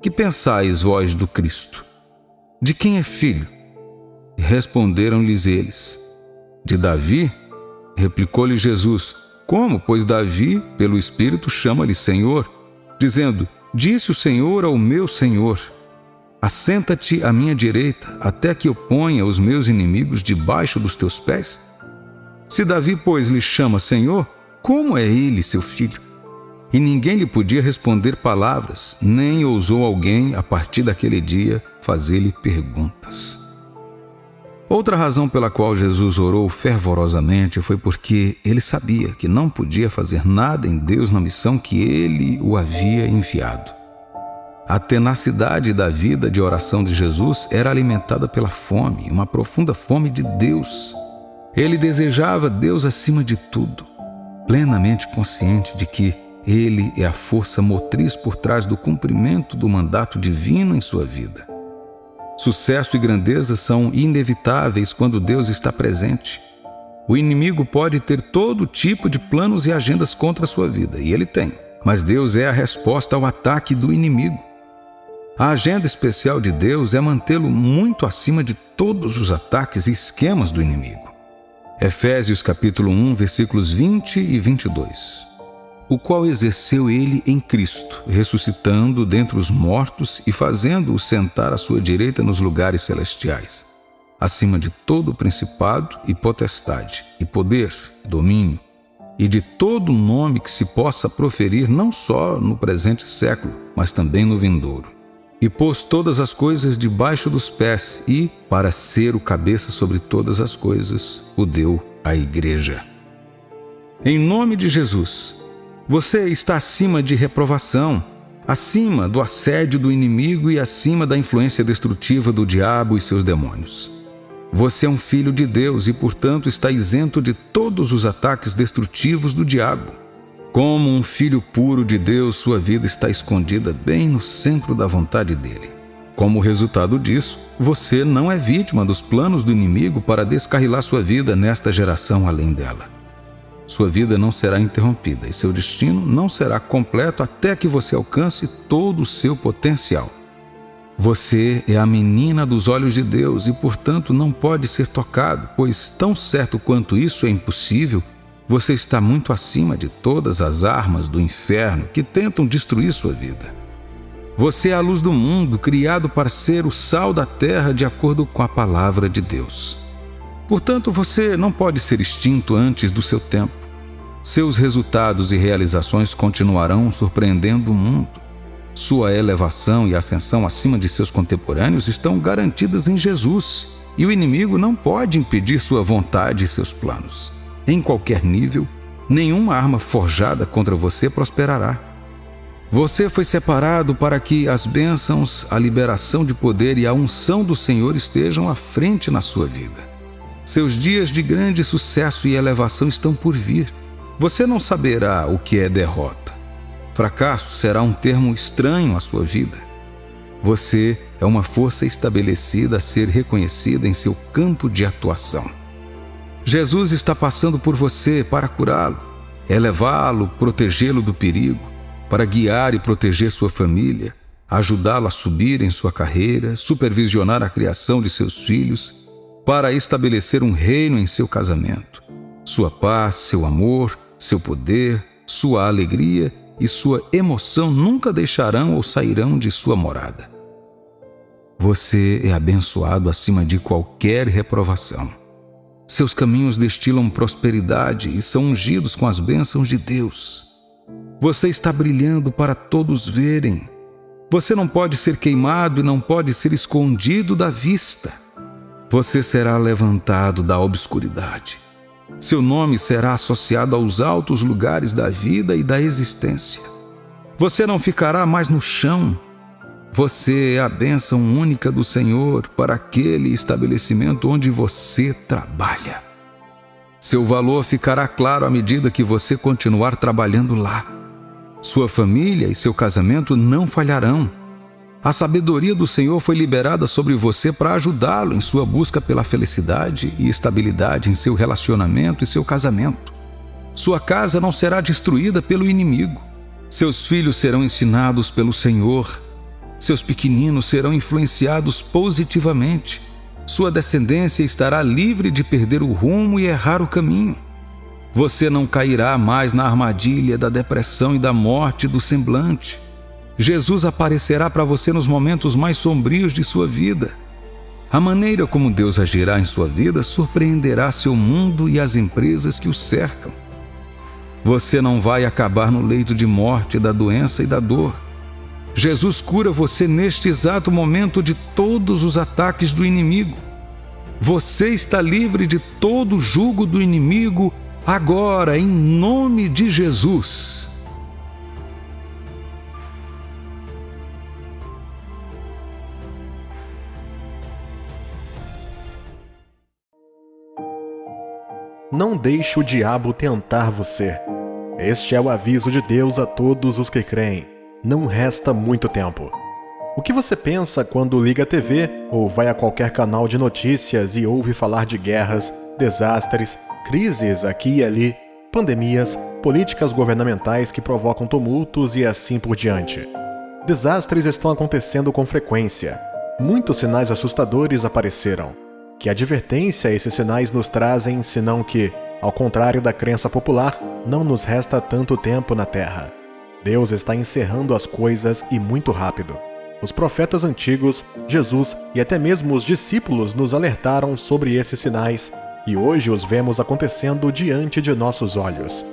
Que pensais vós do Cristo? De quem é filho? Responderam-lhes eles: De Davi? Replicou-lhe Jesus: Como, pois Davi, pelo Espírito, chama-lhe Senhor, dizendo: Disse o Senhor ao meu Senhor: Assenta-te à minha direita, até que eu ponha os meus inimigos debaixo dos teus pés? Se Davi, pois, lhe chama Senhor, como é ele seu filho? E ninguém lhe podia responder palavras, nem ousou alguém, a partir daquele dia, fazer-lhe perguntas. Outra razão pela qual Jesus orou fervorosamente foi porque ele sabia que não podia fazer nada em Deus na missão que ele o havia enviado. A tenacidade da vida de oração de Jesus era alimentada pela fome, uma profunda fome de Deus. Ele desejava Deus acima de tudo, plenamente consciente de que Ele é a força motriz por trás do cumprimento do mandato divino em sua vida. Sucesso e grandeza são inevitáveis quando Deus está presente. O inimigo pode ter todo tipo de planos e agendas contra a sua vida, e ele tem, mas Deus é a resposta ao ataque do inimigo. A agenda especial de Deus é mantê-lo muito acima de todos os ataques e esquemas do inimigo. Efésios capítulo 1, versículos 20 e 22. O qual exerceu ele em Cristo, ressuscitando dentre os mortos e fazendo-o sentar à sua direita nos lugares celestiais, acima de todo principado e potestade, e poder, domínio, e de todo nome que se possa proferir não só no presente século, mas também no vindouro. E pôs todas as coisas debaixo dos pés e, para ser o cabeça sobre todas as coisas, o deu à igreja. Em nome de Jesus, você está acima de reprovação, acima do assédio do inimigo e acima da influência destrutiva do diabo e seus demônios. Você é um filho de Deus e, portanto, está isento de todos os ataques destrutivos do diabo. Como um filho puro de Deus, sua vida está escondida bem no centro da vontade dele. Como resultado disso, você não é vítima dos planos do inimigo para descarrilar sua vida nesta geração além dela. Sua vida não será interrompida e seu destino não será completo até que você alcance todo o seu potencial. Você é a menina dos olhos de Deus e, portanto, não pode ser tocado, pois, tão certo quanto isso é impossível, você está muito acima de todas as armas do inferno que tentam destruir sua vida. Você é a luz do mundo, criado para ser o sal da terra de acordo com a palavra de Deus. Portanto, você não pode ser extinto antes do seu tempo. Seus resultados e realizações continuarão surpreendendo o mundo. Sua elevação e ascensão acima de seus contemporâneos estão garantidas em Jesus, e o inimigo não pode impedir sua vontade e seus planos. Em qualquer nível, nenhuma arma forjada contra você prosperará. Você foi separado para que as bênçãos, a liberação de poder e a unção do Senhor estejam à frente na sua vida. Seus dias de grande sucesso e elevação estão por vir. Você não saberá o que é derrota. Fracasso será um termo estranho à sua vida. Você é uma força estabelecida a ser reconhecida em seu campo de atuação. Jesus está passando por você para curá-lo, elevá-lo, protegê-lo do perigo, para guiar e proteger sua família, ajudá-lo a subir em sua carreira, supervisionar a criação de seus filhos, para estabelecer um reino em seu casamento. Sua paz, seu amor, seu poder, sua alegria e sua emoção nunca deixarão ou sairão de sua morada. Você é abençoado acima de qualquer reprovação. Seus caminhos destilam prosperidade e são ungidos com as bênçãos de Deus. Você está brilhando para todos verem. Você não pode ser queimado e não pode ser escondido da vista. Você será levantado da obscuridade. Seu nome será associado aos altos lugares da vida e da existência. Você não ficará mais no chão. Você é a bênção única do Senhor para aquele estabelecimento onde você trabalha. Seu valor ficará claro à medida que você continuar trabalhando lá. Sua família e seu casamento não falharão. A sabedoria do Senhor foi liberada sobre você para ajudá-lo em sua busca pela felicidade e estabilidade em seu relacionamento e seu casamento. Sua casa não será destruída pelo inimigo. Seus filhos serão ensinados pelo Senhor. Seus pequeninos serão influenciados positivamente. Sua descendência estará livre de perder o rumo e errar o caminho. Você não cairá mais na armadilha da depressão e da morte do semblante. Jesus aparecerá para você nos momentos mais sombrios de sua vida. A maneira como Deus agirá em sua vida surpreenderá seu mundo e as empresas que o cercam. Você não vai acabar no leito de morte da doença e da dor. Jesus cura você neste exato momento de todos os ataques do inimigo. Você está livre de todo o jugo do inimigo agora, em nome de Jesus. Não deixe o diabo tentar você. Este é o aviso de Deus a todos os que creem. Não resta muito tempo. O que você pensa quando liga a TV ou vai a qualquer canal de notícias e ouve falar de guerras, desastres, crises aqui e ali, pandemias, políticas governamentais que provocam tumultos e assim por diante? Desastres estão acontecendo com frequência. Muitos sinais assustadores apareceram. Que advertência esses sinais nos trazem, senão que, ao contrário da crença popular, não nos resta tanto tempo na Terra. Deus está encerrando as coisas e muito rápido. Os profetas antigos, Jesus e até mesmo os discípulos nos alertaram sobre esses sinais e hoje os vemos acontecendo diante de nossos olhos.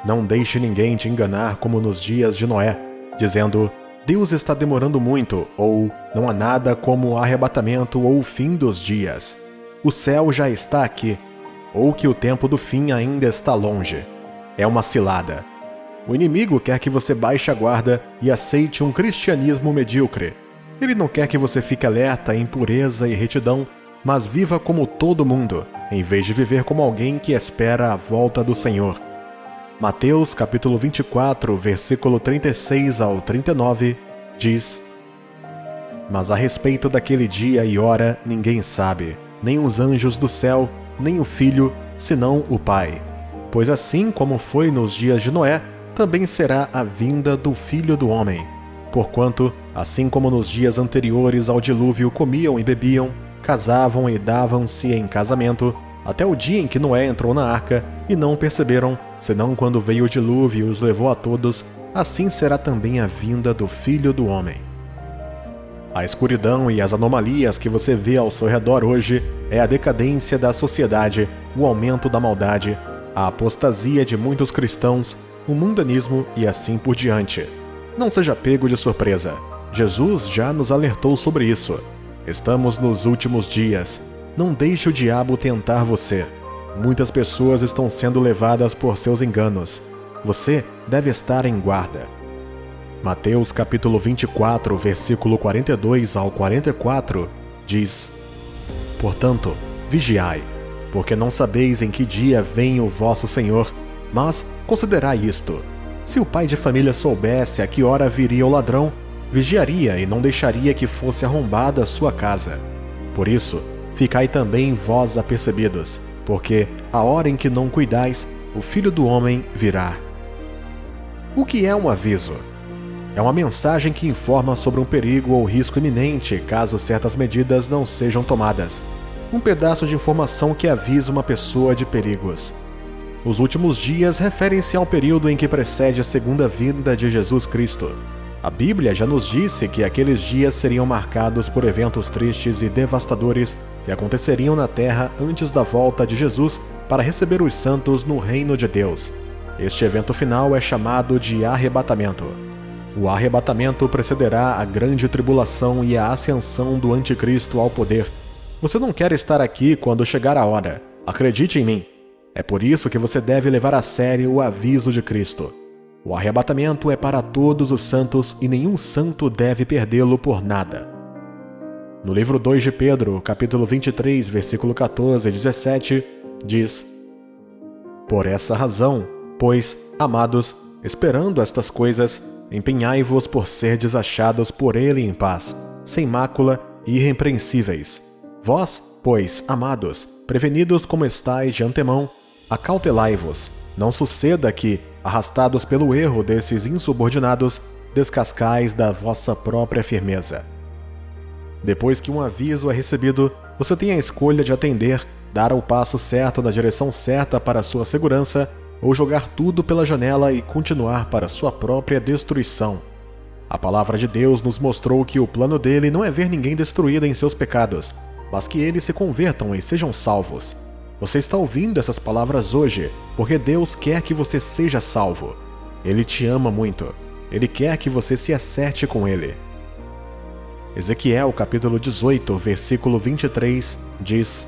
Não deixe ninguém te enganar como nos dias de Noé, dizendo: Deus está demorando muito, ou não há nada como o arrebatamento ou o fim dos dias. O céu já está aqui, ou que o tempo do fim ainda está longe. É uma cilada. O inimigo quer que você baixe a guarda e aceite um cristianismo medíocre. Ele não quer que você fique alerta em pureza e retidão, mas viva como todo mundo, em vez de viver como alguém que espera a volta do Senhor. Mateus capítulo 24, versículo 36 ao 39, diz: Mas a respeito daquele dia e hora ninguém sabe, nem os anjos do céu, nem o Filho, senão o Pai. Pois assim como foi nos dias de Noé, também será a vinda do Filho do Homem. Porquanto, assim como nos dias anteriores ao dilúvio comiam e bebiam, casavam e davam-se em casamento, até o dia em que Noé entrou na arca, e não perceberam, senão quando veio o dilúvio e os levou a todos, assim será também a vinda do Filho do Homem. A escuridão e as anomalias que você vê ao seu redor hoje é a decadência da sociedade, o aumento da maldade, a apostasia de muitos cristãos, o mundanismo e assim por diante. Não seja pego de surpresa. Jesus já nos alertou sobre isso. Estamos nos últimos dias. Não deixe o diabo tentar você. Muitas pessoas estão sendo levadas por seus enganos. Você deve estar em guarda. Mateus capítulo 24, versículo 42 ao 44, diz: Portanto, vigiai, porque não sabeis em que dia vem o vosso Senhor, mas considerai isto: se o pai de família soubesse a que hora viria o ladrão, vigiaria e não deixaria que fosse arrombada a sua casa. Por isso, ficai também vós apercebidos, porque a hora em que não cuidais, o Filho do Homem virá. O que é um aviso? É uma mensagem que informa sobre um perigo ou risco iminente caso certas medidas não sejam tomadas. Um pedaço de informação que avisa uma pessoa de perigos. Os últimos dias referem-se ao período em que precede a segunda vinda de Jesus Cristo. A Bíblia já nos disse que aqueles dias seriam marcados por eventos tristes e devastadores que aconteceriam na terra antes da volta de Jesus para receber os santos no reino de Deus. Este evento final é chamado de arrebatamento. O arrebatamento precederá a grande tribulação e a ascensão do anticristo ao poder. Você não quer estar aqui quando chegar a hora. Acredite em mim. É por isso que você deve levar a sério o aviso de Cristo. O arrebatamento é para todos os santos e nenhum santo deve perdê-lo por nada. No livro 2 de Pedro, capítulo 23, versículo 14 e 17, diz: Por essa razão, pois, amados, esperando estas coisas, empenhai-vos por serdes achados por ele em paz, sem mácula e irrepreensíveis. Vós, pois, amados, prevenidos como estáis de antemão, acautelai-vos. Não suceda que, arrastados pelo erro desses insubordinados, descascais da vossa própria firmeza. Depois que um aviso é recebido, você tem a escolha de atender, dar o passo certo na direção certa para a sua segurança, ou jogar tudo pela janela e continuar para sua própria destruição. A palavra de Deus nos mostrou que o plano dele não é ver ninguém destruído em seus pecados, mas que eles se convertam e sejam salvos. Você está ouvindo essas palavras hoje, porque Deus quer que você seja salvo. Ele te ama muito. Ele quer que você se acerte com Ele. Ezequiel capítulo 18, versículo 23, diz: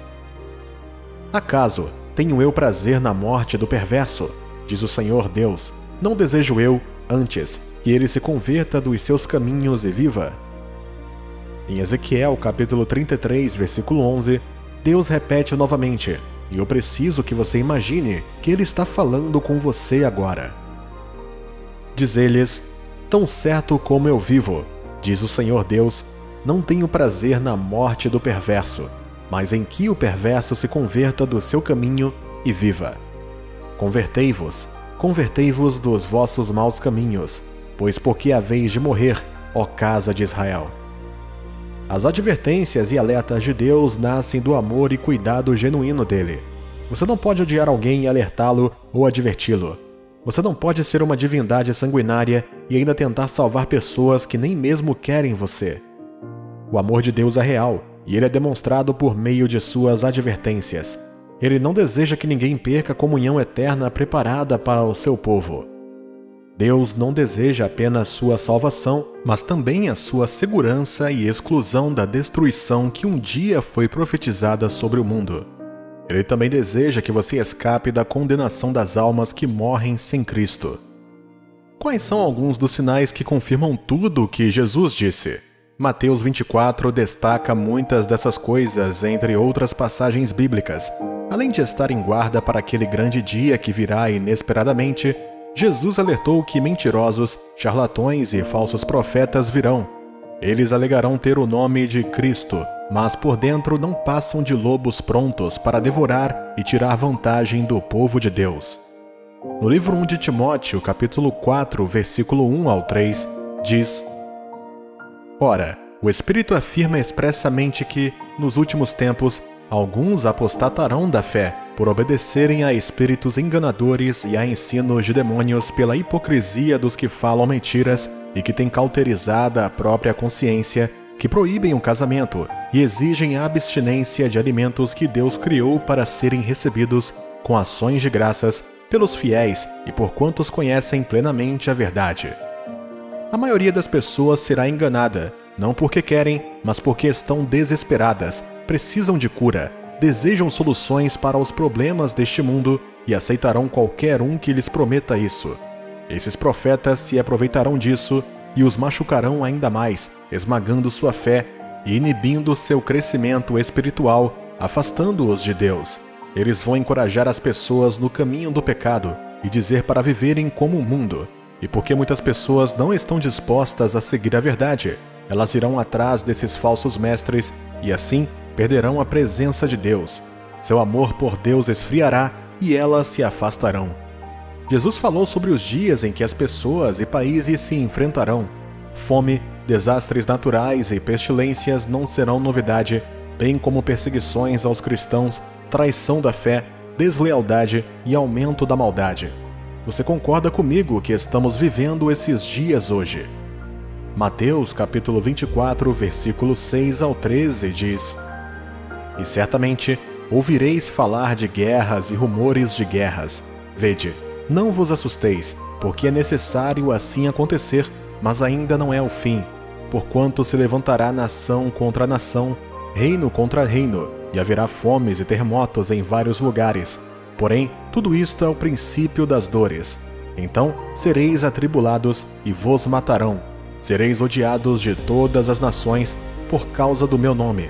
Acaso tenho eu prazer na morte do perverso? Diz o Senhor Deus. Não desejo eu, antes, que ele se converta dos seus caminhos e viva? Em Ezequiel capítulo 33, versículo 11, Deus repete novamente: E eu preciso que você imagine que Ele está falando com você agora. Diz-lhes: Tão certo como eu vivo, diz o Senhor Deus, não tenho prazer na morte do perverso, mas em que o perverso se converta do seu caminho e viva. Convertei-vos, convertei-vos dos vossos maus caminhos, pois porque haveis de morrer, ó casa de Israel. As advertências e alertas de Deus nascem do amor e cuidado genuíno dele. Você não pode odiar alguém e alertá-lo ou adverti-lo. Você não pode ser uma divindade sanguinária e ainda tentar salvar pessoas que nem mesmo querem você. O amor de Deus é real e ele é demonstrado por meio de suas advertências. Ele não deseja que ninguém perca a comunhão eterna preparada para o seu povo. Deus não deseja apenas sua salvação, mas também a sua segurança e exclusão da destruição que um dia foi profetizada sobre o mundo. Ele também deseja que você escape da condenação das almas que morrem sem Cristo. Quais são alguns dos sinais que confirmam tudo o que Jesus disse? Mateus 24 destaca muitas dessas coisas, entre outras passagens bíblicas. Além de estar em guarda para aquele grande dia que virá inesperadamente, Jesus alertou que mentirosos, charlatões e falsos profetas virão. Eles alegarão ter o nome de Cristo, mas por dentro não passam de lobos prontos para devorar e tirar vantagem do povo de Deus. No livro 1 de Timóteo, capítulo 4, versículo 1 ao 3, diz: Ora, o Espírito afirma expressamente que, nos últimos tempos, alguns apostatarão da fé, por obedecerem a espíritos enganadores e a ensinos de demônios pela hipocrisia dos que falam mentiras e que têm cauterizada a própria consciência, que proíbem o casamento e exigem a abstinência de alimentos que Deus criou para serem recebidos com ações de graças pelos fiéis e por quantos conhecem plenamente a verdade. A maioria das pessoas será enganada, não porque querem, mas porque estão desesperadas, precisam de cura, desejam soluções para os problemas deste mundo e aceitarão qualquer um que lhes prometa isso. Esses profetas se aproveitarão disso e os machucarão ainda mais, esmagando sua fé e inibindo seu crescimento espiritual, afastando-os de Deus. Eles vão encorajar as pessoas no caminho do pecado e dizer para viverem como o mundo. E porque muitas pessoas não estão dispostas a seguir a verdade, elas irão atrás desses falsos mestres e assim perderão a presença de Deus. Seu amor por Deus esfriará e elas se afastarão. Jesus falou sobre os dias em que as pessoas e países se enfrentarão. Fome, desastres naturais e pestilências não serão novidade, bem como perseguições aos cristãos, traição da fé, deslealdade e aumento da maldade. Você concorda comigo que estamos vivendo esses dias hoje? Mateus capítulo 24, versículo 6 ao 13 diz: E certamente ouvireis falar de guerras e rumores de guerras. Vede, não vos assusteis, porque é necessário assim acontecer, mas ainda não é o fim. Porquanto se levantará nação contra nação, reino contra reino, e haverá fomes e terremotos em vários lugares. Porém, tudo isto é o princípio das dores. Então sereis atribulados e vos matarão. Sereis odiados de todas as nações por causa do meu nome.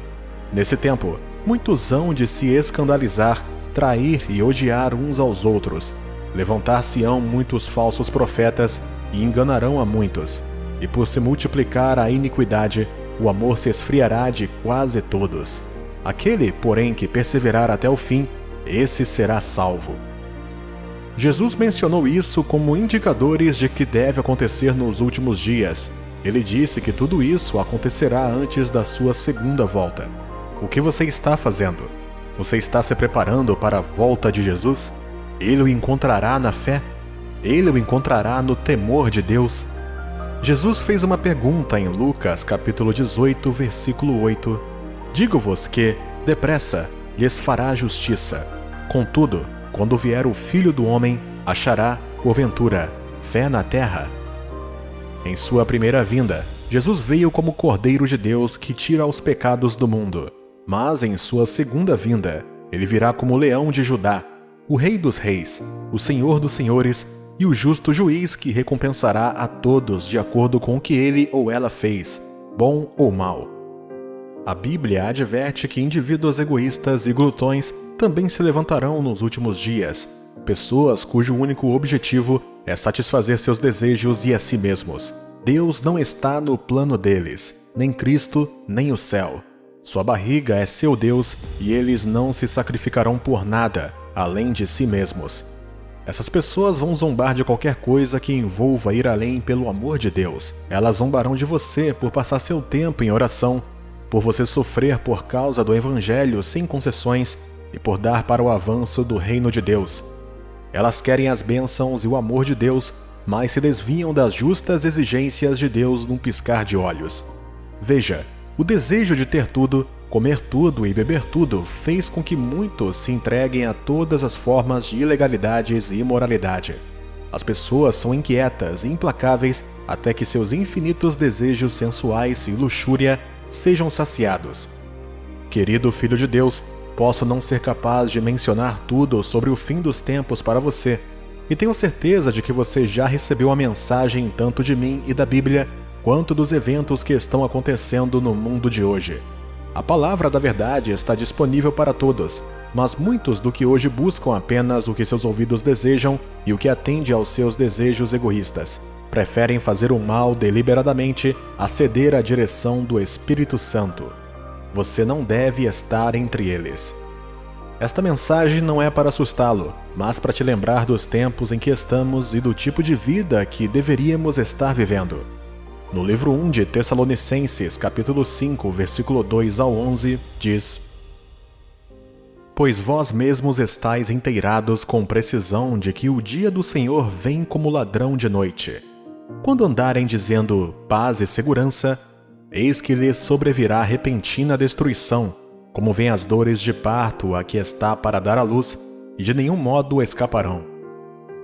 Nesse tempo, muitos hão de se escandalizar, trair e odiar uns aos outros. Levantar-se-ão muitos falsos profetas e enganarão a muitos. E por se multiplicar a iniquidade, o amor se esfriará de quase todos. Aquele, porém, que perseverar até o fim, esse será salvo. Jesus mencionou isso como indicadores de que deve acontecer nos últimos dias. Ele disse que tudo isso acontecerá antes da sua segunda volta. O que você está fazendo? Você está se preparando para a volta de Jesus? Ele o encontrará na fé? Ele o encontrará no temor de Deus? Jesus fez uma pergunta em Lucas capítulo 18, versículo 8. Digo-vos que, depressa, lhes fará justiça. Contudo, quando vier o Filho do Homem, achará, porventura, fé na terra? Em sua primeira vinda, Jesus veio como Cordeiro de Deus que tira os pecados do mundo. Mas em sua segunda vinda, ele virá como Leão de Judá, o Rei dos Reis, o Senhor dos Senhores e o justo juiz que recompensará a todos de acordo com o que ele ou ela fez, bom ou mal. A Bíblia adverte que indivíduos egoístas e glutões também se levantarão nos últimos dias, pessoas cujo único objetivo é satisfazer seus desejos e a si mesmos. Deus não está no plano deles, nem Cristo, nem o céu. Sua barriga é seu Deus e eles não se sacrificarão por nada, além de si mesmos. Essas pessoas vão zombar de qualquer coisa que envolva ir além pelo amor de Deus. Elas zombarão de você por passar seu tempo em oração, por você sofrer por causa do Evangelho sem concessões e por dar para o avanço do reino de Deus. Elas querem as bênçãos e o amor de Deus, mas se desviam das justas exigências de Deus num piscar de olhos. Veja, o desejo de ter tudo, comer tudo e beber tudo fez com que muitos se entreguem a todas as formas de ilegalidades e imoralidade. As pessoas são inquietas e implacáveis até que seus infinitos desejos sensuais e luxúria sejam saciados. Querido Filho de Deus, posso não ser capaz de mencionar tudo sobre o fim dos tempos para você, e tenho certeza de que você já recebeu a mensagem tanto de mim e da Bíblia, quanto dos eventos que estão acontecendo no mundo de hoje. A palavra da verdade está disponível para todos, mas muitos do que hoje buscam apenas o que seus ouvidos desejam e o que atende aos seus desejos egoístas. Preferem fazer o mal deliberadamente a ceder à direção do Espírito Santo. Você não deve estar entre eles. Esta mensagem não é para assustá-lo, mas para te lembrar dos tempos em que estamos e do tipo de vida que deveríamos estar vivendo. No livro 1 de Tessalonicenses, capítulo 5, versículo 2 ao 11, diz: Pois vós mesmos estáis inteirados com precisão de que o dia do Senhor vem como ladrão de noite. Quando andarem dizendo paz e segurança, eis que lhes sobrevirá repentina destruição, como vêm as dores de parto a que está para dar à luz, e de nenhum modo escaparão.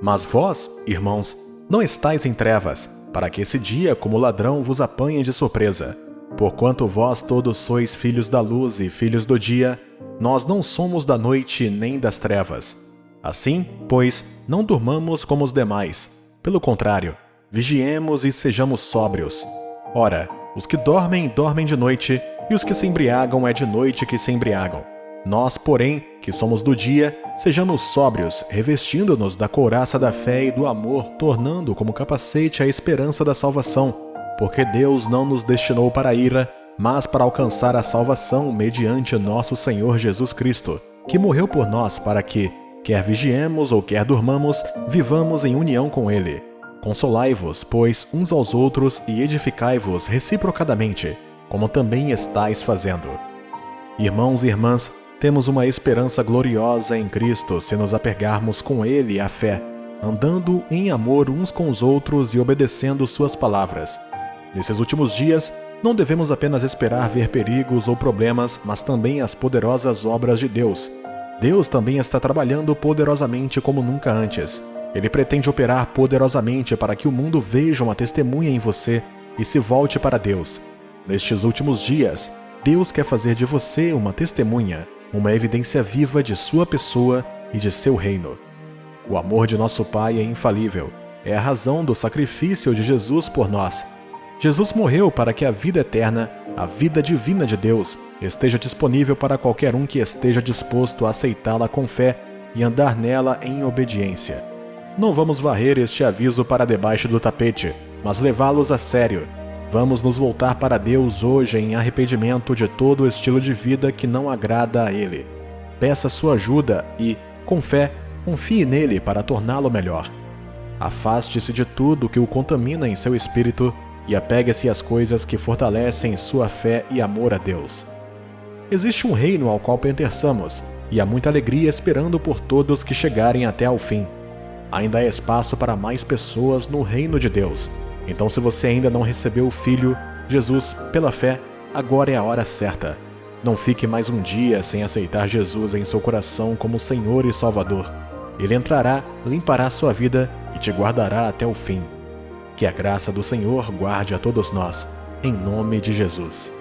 Mas vós, irmãos, não estáis em trevas, para que esse dia como ladrão vos apanhe de surpresa. Porquanto vós todos sois filhos da luz e filhos do dia, nós não somos da noite nem das trevas. Assim, pois, não durmamos como os demais. Pelo contrário, vigiemos e sejamos sóbrios. Ora, os que dormem, dormem de noite, e os que se embriagam é de noite que se embriagam. Nós, porém, que somos do dia, sejamos sóbrios, revestindo-nos da couraça da fé e do amor, tornando como capacete a esperança da salvação, porque Deus não nos destinou para a ira, mas para alcançar a salvação mediante nosso Senhor Jesus Cristo, que morreu por nós para que, quer vigiemos ou quer durmamos, vivamos em união com Ele. Consolai-vos, pois, uns aos outros e edificai-vos reciprocadamente, como também estáis fazendo. Irmãos e irmãs, Temos uma esperança gloriosa em Cristo se nos apegarmos com Ele à fé, andando em amor uns com os outros e obedecendo suas palavras. Nesses últimos dias, não devemos apenas esperar ver perigos ou problemas, mas também as poderosas obras de Deus. Deus também está trabalhando poderosamente como nunca antes. Ele pretende operar poderosamente para que o mundo veja uma testemunha em você e se volte para Deus. Nestes últimos dias, Deus quer fazer de você uma testemunha, uma evidência viva de sua pessoa e de seu reino. O amor de nosso Pai é infalível. É a razão do sacrifício de Jesus por nós. Jesus morreu para que a vida eterna, a vida divina de Deus, esteja disponível para qualquer um que esteja disposto a aceitá-la com fé e andar nela em obediência. Não vamos varrer este aviso para debaixo do tapete, mas levá-los a sério. Vamos nos voltar para Deus hoje em arrependimento de todo o estilo de vida que não agrada a Ele. Peça sua ajuda e, com fé, confie nele para torná-lo melhor. Afaste-se de tudo que o contamina em seu espírito e apegue-se às coisas que fortalecem sua fé e amor a Deus. Existe um reino ao qual pertencemos e há muita alegria esperando por todos que chegarem até ao fim. Ainda há espaço para mais pessoas no reino de Deus. Então, se você ainda não recebeu o Filho, Jesus, pela fé, agora é a hora certa. Não fique mais um dia sem aceitar Jesus em seu coração como Senhor e Salvador. Ele entrará, limpará sua vida e te guardará até o fim. Que a graça do Senhor guarde a todos nós, em nome de Jesus.